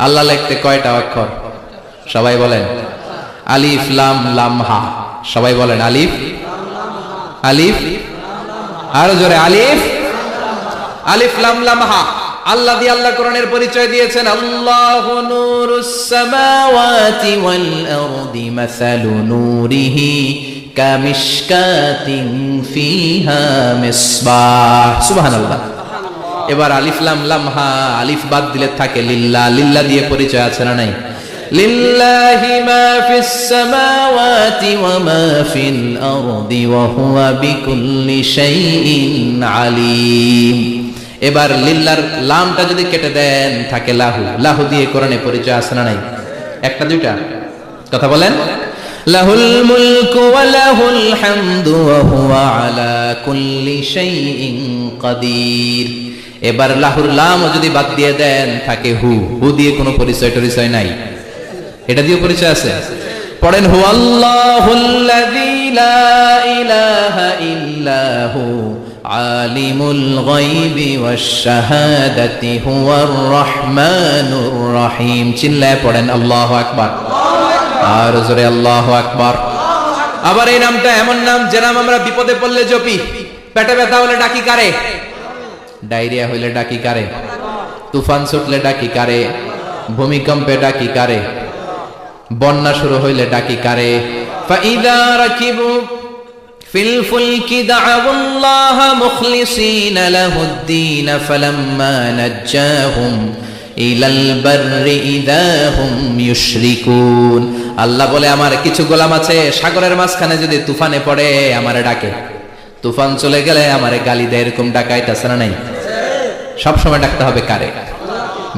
আল্লাহ লিখতে কয়টা অক্ষর? সবাই বলেন। আলিফ লাম লাম হা। সবাই বলেন আলিফ আলিফ, আরো জোরে আলিফ আলিফ লাম লাম হা। আল্লাহ দিয়ে আল্লাহ কোরআনের পরিচয় দিয়েছেন আল্লাহু নূরুস সামাওয়াতি ওয়াল আরদি মাসালু নূরিহি কামিশকাতিন ফিহা মিসবাহ। সুবহানাল্লাহ। এবার আলিফ লাম লাম হা, আলিফ বাদ দিলে থাকে লিল্লাহ। লিল্লাহ দিয়ে পরিচয় আছে না নাই? লিল্লাহি মা ফিস সামাওয়াতি ওয়া মা ফিল আরদি ওয়া হুয়া বিকুল্লি শাইইন আলীম। এবার লিল্লার লামটা যদি কেটে দেন থাকে লাহু। লাহু দিয়ে কোরআনে পরিচয় আছে না নাই? একটা দুইটা? কথা বলেন। লাহুল মুলকু ওয়া লাহুল হামদু ওয়া হুয়া আলা কুল্লি শাইইন কাদির। এবার লাহুর লাম যদি বাদ দিয়ে দেন থাকে হু। হু দিয়ে কোনো পরিচয় টরিচয় নাই, এটা দিয়ে পরিচয় আছে। পড়েন হুয়াল্লাহুল্লাযী লা ইলাহা ইল্লাহু আলিমুল গায়বি ওয়াশ শাহাদাতি হুয়ার রহমানুর রহিম। চিল্লায় পড়েন আল্লাহু আকবার। আর জোরে আল্লাহু আকবার। আবার এই নামটা এমন নাম যে নাম আমরা বিপদে পড়লে জপি। পেটে ব্যথা হলে ডাকি কারে? ডায়রিয়া হইলে ডাকি কারে? তুফান ছুটলে ডাকি কারে? ভূমিকম্পে ডাকি কারে? বন্যা শুরু হইলে ডাকি কারে? ফাইদা রাকিবু ফিল ফুলকি দা'আউল্লাহ মুখলিসিনা লাহুদ্দিন ফালাম্মা নাজ্জাহুম ইলাল বাররি ইযা হুম ইউশরিকুন। আল্লাহ বলে আমার কিছু গোলাম আছে সাগরের মাঝখানে যদি তুফানে পড়ে আমারে ডাকে, তুফান চলে গেলে আমারে গালি দেয়। এরকম ডাকাইতেছে না নাই? সব সময় ডাকতে হবে কারে?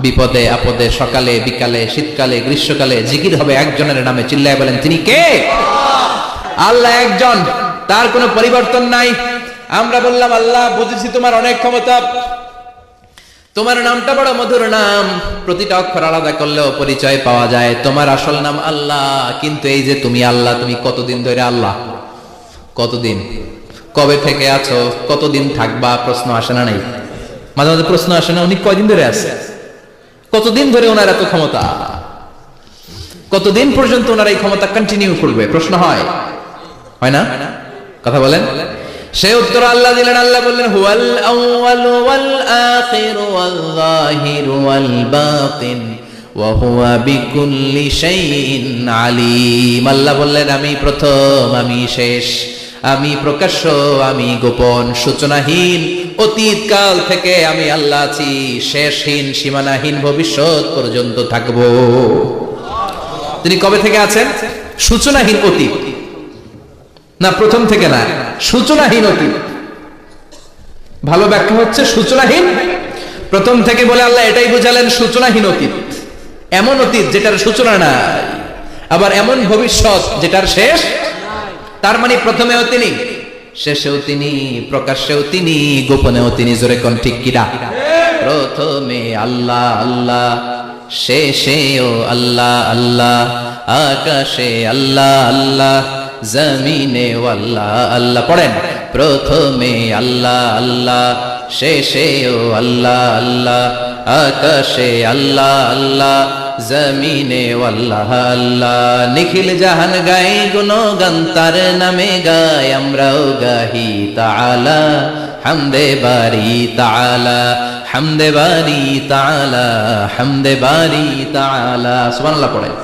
বিপদে আপদে, সকালে বিকালে, শীতকালে গ্রীষ্মকালে জিকির হবে একজনের নামে। চিল্লায় বলেন তিনি কে? আল্লাহ একজন, তার কোনো পরিবর্তন নাই। আমরা বললাম আল্লাহ বুঝেছি তোমার অনেক ক্ষমতা, তোমার নামটা বড় মধুর নাম, প্রতিটা অক্ষর আলাদা করলেও পরিচয় পাওয়া যায়। তোমার আসল নাম আল্লাহ, কিন্তু এই যে তুমি আল্লাহ, তুমি কতদিন ধরে আল্লাহ? কতদিন? কবে থেকে আছো? কতদিন থাকবা? প্রশ্ন আসে না নাই? মাঝে মাঝে প্রশ্ন আসে না উনি কয়দিন ধরে আছে? কতদিন ধরে ওনার এত ক্ষমতা? কতদিন পর্যন্ত ওনার এই ক্ষমতা কন্টিনিউ করবে? প্রশ্ন হয় না? কথা বলেন। সে উত্তর আল্লাহ দিলেন। আল্লাহ বললেন হুয়াল আউয়ালু ওয়াল আখিরু ওয়াল যাহিরু ওয়াল বাতিন ওয়া হুয়া বিকুল্লি শাইইন আলীম। আল্লাহ বললেন আমি প্রথম, আমি শেষ, আমি প্রকাশ্য, আমি গোপন, সূচনাহীন। অতীত কাল থেকে আমি আল্লাহ আছি, শেষহীন সীমানাহীন ভবিষ্যৎ পর্যন্ত থাকব। তিনি কবে থেকে আছেন? সূচনাহীন অতীত না, প্রথম থেকে না, সূচনাহীন অতীত। ভালো ব্যাখ্যা হচ্ছে সূচনাহীন প্রথম থেকে বলে আল্লাহ এটাই বুঝালেন সূচনাহীন অতীত। এমন অতীত যেটার সূচনা নাই, আবার এমন ভবিষ্যৎ যেটার শেষ। তার মানে প্রথমেও তিনি, শেষেও তিনি, প্রকাশ্যেও তিনি, গোপনেও তিনি। জোরে কোন ঠিক কিনা? প্রথমে আল্লাহ আল্লাহ, শেষেও আল্লাহ আল্লাহ, আকাশে আল্লাহ আল্লাহ, জমিনে আল্লাহ আল্লাহ। পড়েন প্রথমে আল্লাহ আল্লাহ, শেষেও আল্লাহ আল্লাহ, আকাশে আল্লাহ আল্লাহ, জমিনে আল্লাহ আল্লাহ। নিখিল জাহান গাই গুণগান তার নামে গাই, আমরাও গাহি তাআলা হামদে বারি তাআলা, হামদে বারি তাআলা, হামদে বারি তাআলা। সুবহানাল্লাহ পড়েন।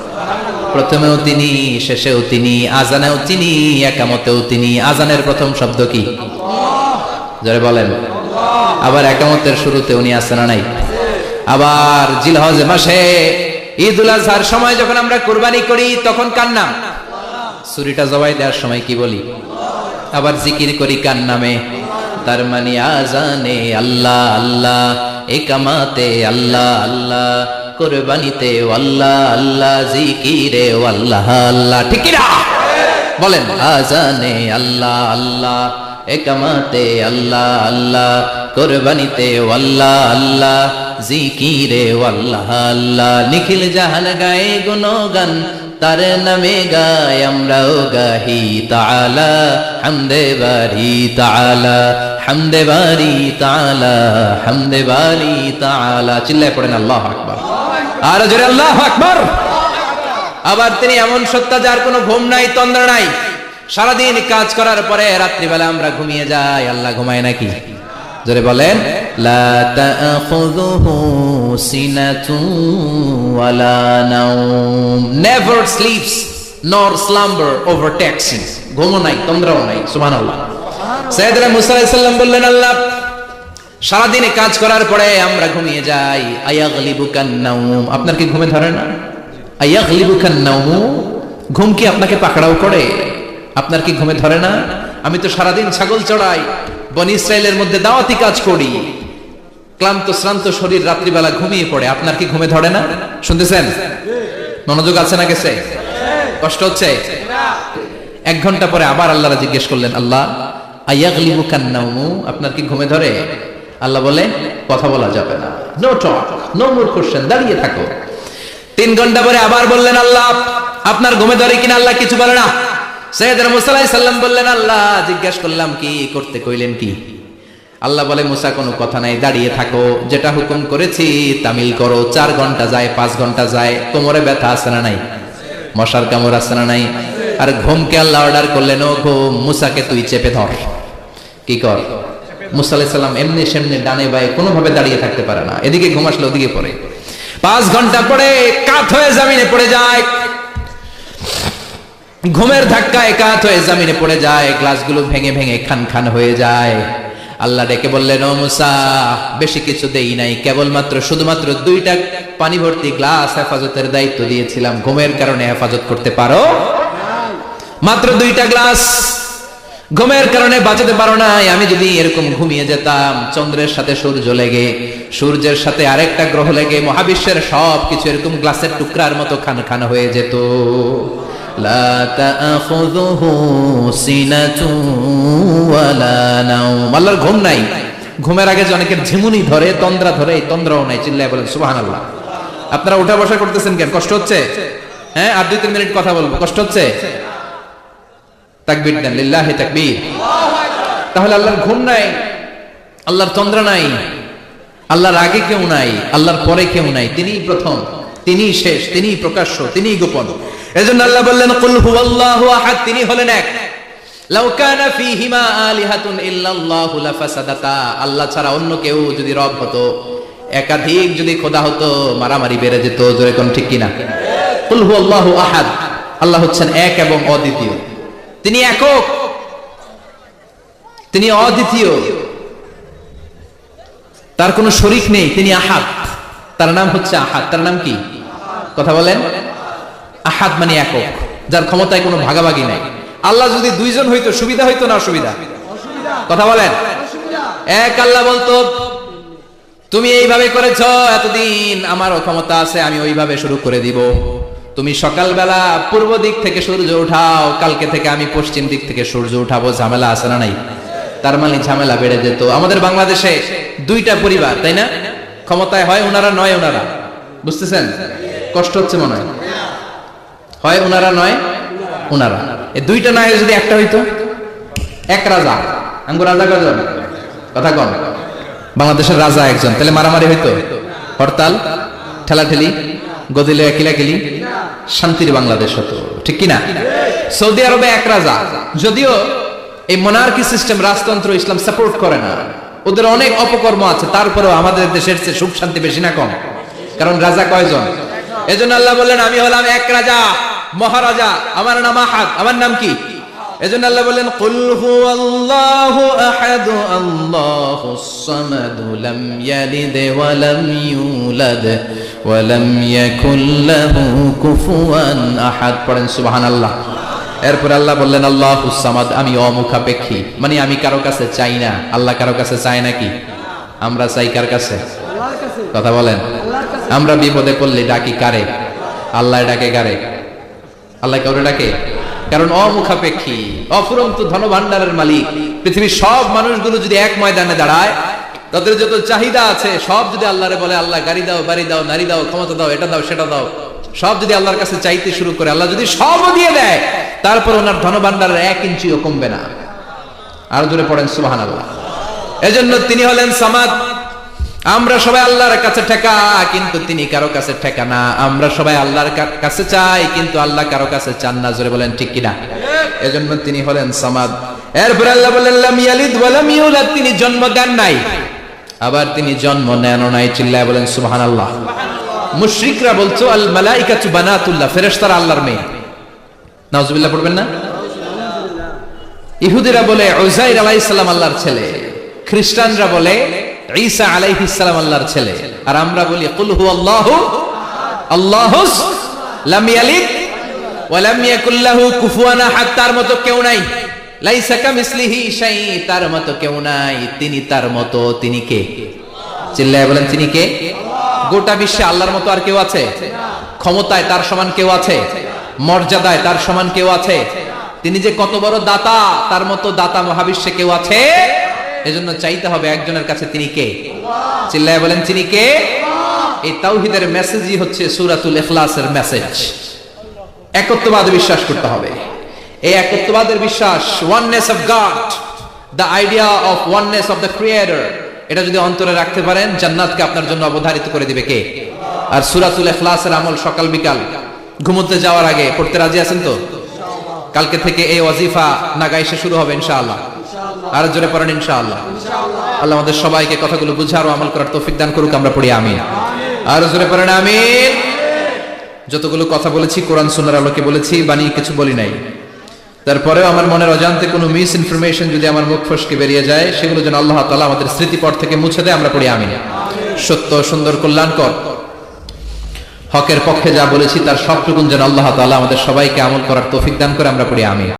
প্রথমেও তিনি, শেষেও তিনি, আজানেও তিনি, একামতেও তিনি। আজানের প্রথম শব্দ কি? আল্লাহ। জোরে বলেন। আবার একামতের শুরুতে উনি আছেন না নাই? আবার জিলহজ মাসে ঈদুল আজহার সময় যখন আমরা কুরবানি করি তখন কার নাম? ছুরিটা জবাই দেওয়ার সময় কি বলি? আবার জিকির করি কার নামে? তার মানে আজানে আল্লাহ আল্লাহ, একামাতে আল্লাহ আল্লাহ, কুরবানিতে আল্লাহ আল্লাহ, জিকিরে আল্লাহ আল্লাহ। ঠিক কি না? বলেন আজানে আল্লাহ আল্লাহ, একামাতে আল্লাহ আল্লাহ, কুরবানিতে আল্লাহ আল্লাহ, জিকিরে আল্লাহ আল্লাহ। নিখিল জাহান গায়ে গুণগান, তার নামে গায় আমরাও গাহি তাআলা, হামদে বারি তাআলা, হামদে বারি তাআলা, হামদে বারি তাআলা। চিল্লায় পড়েন আল্লাহু আকবার, আর জোরে আল্লাহু আকবার। আবার তিনি এমন সত্তা যার কোনো ঘুম নাই, তন্দ্রা নাই। সারাদিন কাজ করার পরে রাত্রিবেলা আমরা ঘুমিয়ে যাই, আল্লাহ ঘুমায় নাকি? জোরে বলেন লা তাখুযুহু সিনাতুন ওয়ালা নাওম, নেভার স্লিপস নর স্লাম্বার ওভারটেকস হিম। ঘুমও নাই, তন্দ্রাও নাই। সুবহানাল্লাহ। সাইয়েদনা মুসা আলাইহিস সালাম বললেন, আল্লাহ সারাদিনে কাজ করার পরে আমরা ঘুমিয়ে যাই, আয়াগলিবুকান নাওম, আপনার কি ঘুমে ধরে না? আয়াগলিবুকান নাওম, ঘুম কি আপনাকে পাকড়াও করে? আপনার কি ঘুমে ধরে না? আমি তো সারাদিন ছাগল চড়াই, বনি ইসরায়েলের মধ্যে দাওয়াতি কাজ করি, ক্লান্ত শ্রান্ত শরীর রাত্রিবেলা ঘুমিয়ে পড়ে। আপনার কি ঘুমে ধরে না? শুনতেছেন? মনোযোগ আছে না গেছে? কষ্ট হচ্ছে? 1 ঘন্টা পরে আবার আল্লাহরা জিজ্ঞেস করলেন, আল্লাহ আয়াগলিবুকান নাওম, আপনার কি ঘুমে ধরে? আল্লাহ বলে কথা বলা যাবে না, no talk, no more question, দাঁড়িয়ে থাকো। 3 ঘন্টা পরে আবার বললেন, আল্লাহ আপনার ঘুমে ধরে কিনা? আল্লাহ কিছু বলে না। সাইয়েদনা মুসা আলাইহিস সালাম বললেন, আল্লাহ জিজ্ঞাসা করলাম কি করতে কইলেন কি? আল্লাহ বলে, মুসা কোনো কথা নাই, দাঁড়িয়ে থাকো, যেটা হুকুম করেছি তামিল করো। 4 ঘন্টা যায়, 5 ঘন্টা যায়, কোমরে ব্যথা আছে না নাই? মশার কামড় আছে না নাই? আর ঘুমকে আল্লাহ অর্ডার করলেন, ও ঘুম, মুসাকে তুই চেপে ধর। কি কর? মুসা আলাইহিস সালাম এমনি সেমনি ডানে বায়ে কোনোভাবে দাঁড়িয়ে থাকতে পারে না, এদিকে ঘুম আসলে ওদিকে পড়ে। 5 ঘন্টা পরে কাত হয়ে জমিনে পড়ে যায়, ঘুমের ধাক্কায় কাত হয়ে জমিনে পড়ে যায়, গ্লাসগুলো ভেঙে ভেঙে খান খান হয়ে যায়। আল্লাহ ডেকে বললেন, ও মুসা বেশি কিছু দেই নাই, কেবলমাত্র শুধুমাত্র 2টা পানি ভর্তি গ্লাস হেফাজতের দায়িত্ব দিয়েছিলাম, ঘুমের কারণে হেফাজত করতে পারো? মাত্র 2টা গ্লাস, ঘুমের কারণে বাঁচাতে পারো নাই। আমি যদি এরকম ঘুমিয়ে যেতাম, চন্দ্রের সাথে সূর্য লেগে, সূর্যের সাথে আরেকটা গ্রহ লেগে, মহাবিশ্বের সব কিছু এরকম গ্লাসের টুকরার মতো খান খান হয়ে যেত। লা তাখুযুহু সিনাতুন ওয়ালা নাওম, আল্লাহর ঘুম নাই। ঘুমের আগে যে অনেকের ঝিমুনি ধরে, তন্দ্রা ধরে, এই তন্দ্রাও নাই। চিল্লায় বলেন সুবহানাল্লাহ। আপনারা উঠা বসা করতেছেন কেন? কষ্ট হচ্ছে? হ্যাঁ, আর 2-3 মিনিট কথা বলবো, কষ্ট হচ্ছে? তাকবীর দেন, লিল্লাহি তাকবীর। তাহলে আল্লাহর ঘুম নাই, আল্লাহর তন্দ্রা নাই, আল্লাহর আগে কেউ নাই, আল্লাহর পরে কেউ নাই। তিনিই প্রথম, তিনিই শেষ, তিনিই প্রকাশ্য, তিনিই গোপন। এজন্য আল্লাহ বললেন, কুল হুয়াল্লাহু আহাদ, তিনি হলেন এক। লাউ কানা ফীহিমা আলিহাতুন ইল্লাল্লাহু লাফাসাদাতা, আল্লাহ ছাড়া অন্য কেউ যদি রব হতো, একাধিক যদি খোদা হতো, মারামারি বেড়ে যেত। জোরে কোন ঠিক কিনা? কুল হুয়াল্লাহু আহাদ, আল্লাহ হচ্ছেন এক এবং অদ্বিতীয়। তিনি একক, তিনি অদ্বিতীয়, তার কোনো শরীক নেই। তিনি আহাদ, তার নাম হচ্ছে আহাদ। তার নাম কি? কথা বলেন। আহাদ মানে একক, যার ক্ষমতায় কোনো ভাগাভাগি নাই। আল্লাহ যদি 2 জন হইতো সুবিধা হইতো না অসুবিধা? কথা বলেন। এক আল্লাহ বলতো, তুমি এইভাবে করেছো এতদিন, আমারও ক্ষমতা আছে, আমি ওইভাবে শুরু করে দিব। তুমি সকালবেলা পূর্ব দিক থেকে সূর্য উঠাও, কালকে থেকে আমি পশ্চিম দিক থেকে সূর্য উঠাবো। ঝামেলা আছে না নাই? তার মানে ঝামেলা বেড়ে যেত। আমাদের বাংলাদেশে 2টা পরিবার, তাই না? ক্ষমতায় হয় ওনারা, নয় ওনারা। বুঝতেছেন? কষ্ট হচ্ছে মনে হয়? হয় ওনারা, নয় ওনারা। এই 2টা নয়, যদি একটা হইতো, এক রাজা। আমগো রাজা কয়জন? কথা কন। বাংলাদেশের রাজা একজন, তাহলে মারামারি হইতো, হরতাল, ঠেলাঠেলি, গদিলে কিলাকিলি, শান্তির বাংলাদেশ হতো। ঠিক কিনা? সৌদি আরবে এক রাজা, যদিও এই মোনার্কি সিস্টেম, রাজতন্ত্র, ইসলাম সাপোর্ট করে না, ওদের অনেক অপকর্ম আছে, তারপরেও আমাদের দেশের চেয়ে সুখ শান্তি বেশি না কম? কারণ রাজা কয়জন? এজন্য আল্লাহ বললেন, আমি হলাম এক রাজা, মহারাজা, আমার নাম আহাদ। আমার নাম কি? এজন্য আল্লাহ বলেন কুল হুয়াল্লাহু আহাদ আল্লাহুস সামাদ লাম ইয়ালিদ ওয়া লাম ইউলাদ ওয়া লাম ইয়াকুল লাহু কুফুয়ান আহাদ। পড়েন সুবহানাল্লাহ। এরপর আল্লাহ বললেন আল্লাহুস সামাদ, আমি অমুখাপেক্ষী, মানে আমি কারো কাছে চাই না। আল্লাহ কারো কাছে চায় নাকি? আমরা চাই কার কাছে? কথা বলেন। আমরা বিপদে পড়লে ডাকি কারে? আল্লাহ ডাকে কারে? আল্লাহ কাউরে ডাকে? কারণ অমুখাপেক্ষী, অফুরন্ত ধনভাণ্ডারের মালিক। পৃথিবীর সব মানুষগুলো যদি এক ময়দানে দাঁড়ায়, তাদের যত চাহিদা আছে সব যদি আল্লাহরে বলে, আল্লাহ গাড়ি দাও, বাড়ি দাও, নারী দাও, ক্ষমতা দাও, এটা দাও, সেটা দাও, সব যদি আল্লাহর কাছে চাইতে শুরু করে, আল্লাহ যদি সব দিয়ে দেয়, তারপর ওনার ধনভাণ্ডারের 1 ইঞ্চিও কমবে না। আর জোরে পড়েন সুবহানাল্লাহ। এজন্য তিনি হলেন সামাদ। আমরা সবাই আল্লাহর কাছে ঠেকা, কিন্তু তিনি কারো কাছে ঠেকা না। আমরা সবাই আল্লাহর কাছে চাই, কিন্তু আল্লাহ কারো কাছে চান না। জোরে বলেন ঠিক কিনা? এজন্য তিনি হলেন সামাদ। এরপর আল্লাহ বলেন লাম ইয়ালিদ ওয়া লাম ইউলাদ, তিনি জন্ম দেন নাই, আবার তিনি জন্ম নেন নাই। চিল্লায় বলেন সুবহানাল্লাহ। মুশরিকরা বলতো আল মালাইকাতু বানাতুল্লাহ, ফেরেশতারা আল্লাহর মেয়ে। নাউজুবিল্লাহ পড়বেন না? ইহুদিরা বলে উযাইর আলাইহিস সালাম আল্লাহর ছেলে, খ্রিস্টানরা বলে ঈসা আলাইহিস সালাম আল্লাহর ছেলে, আর আমরা বলি কুল হুয়াল্লাহু আল্লাহুস লাম ইয়ালিদ ওয়া লাম ইয়াকুল লাহু কুফুয়ান আহাদ। তার মতো কেউ নাই। লাইসা কামিসলিহি শাই, তার মতো কেউ নাই। তিনি তার মতো, তিনি কে? চিল্লায় বলেন তিনি কে? গোটা বিশ্বে আল্লাহর মতো আর কেউ আছে? ক্ষমতায় তার সমান কেউ আছে? মর্যাদায় তার সমান কেউ আছে? তিনি যে কত বড় দাতা, তার মতো দাতা মহাবিশ্বে কেউ আছে? এজন্য চাইতে হবে একজনের কাছে, তিনি কে? চিল্লায় বলেন তিনি কে? এই তাওহীদের মেসেজই হচ্ছে সূরাতুল ইখলাসের মেসেজ। একত্ববাদে বিশ্বাস করতে হবে। এই একত্ববাদের বিশ্বাস, oneness of god, the idea of oneness of the creator, এটা যদি অন্তরে রাখতে পারেন, জান্নাতকে আপনার জন্য অবধারিত করে দিবে কে? আর সূরাতুল ইখলাসের আমল সকাল বিকাল ঘুমোতে যাওয়ার আগে পড়তে রাজি আছেন তো? কালকে থেকে এই ওয়াজিফা নাগাইশে শুরু হবে ইনশাআল্লাহ। আর জোরে পড়েন ইনশাআল্লাহ। আল্লাহ আমাদের সবাইকে কথাগুলো বুঝার ও আমল করার তৌফিক দান করুক। আমরা পড়ি আমিন। আর জোরে পড়েন আমিন। যতগুলো কথা বলেছি কোরআন সুন্নাহর আলোকে বলেছি, বানিয়ে কিছু বলি নাই। তারপরেও আমার মনের অজান্তে কোনো মিস ইনফরমেশন যদি আমার মুখ ফসকে বেরিয়ে যায়, সেগুলো যেন আল্লাহ তাআলা আমাদের স্মৃতিপট থেকে মুছে দেয়। আমরা পড়ি আমিন। সত্য, সুন্দর, কল্যাণকর, হকের পক্ষে যা বলেছি তার সবটুকুন যেন আল্লাহ তাআলা আমাদের সবাইকে আমল করার তৌফিক দান করে। আমরা পড়ি আমিন।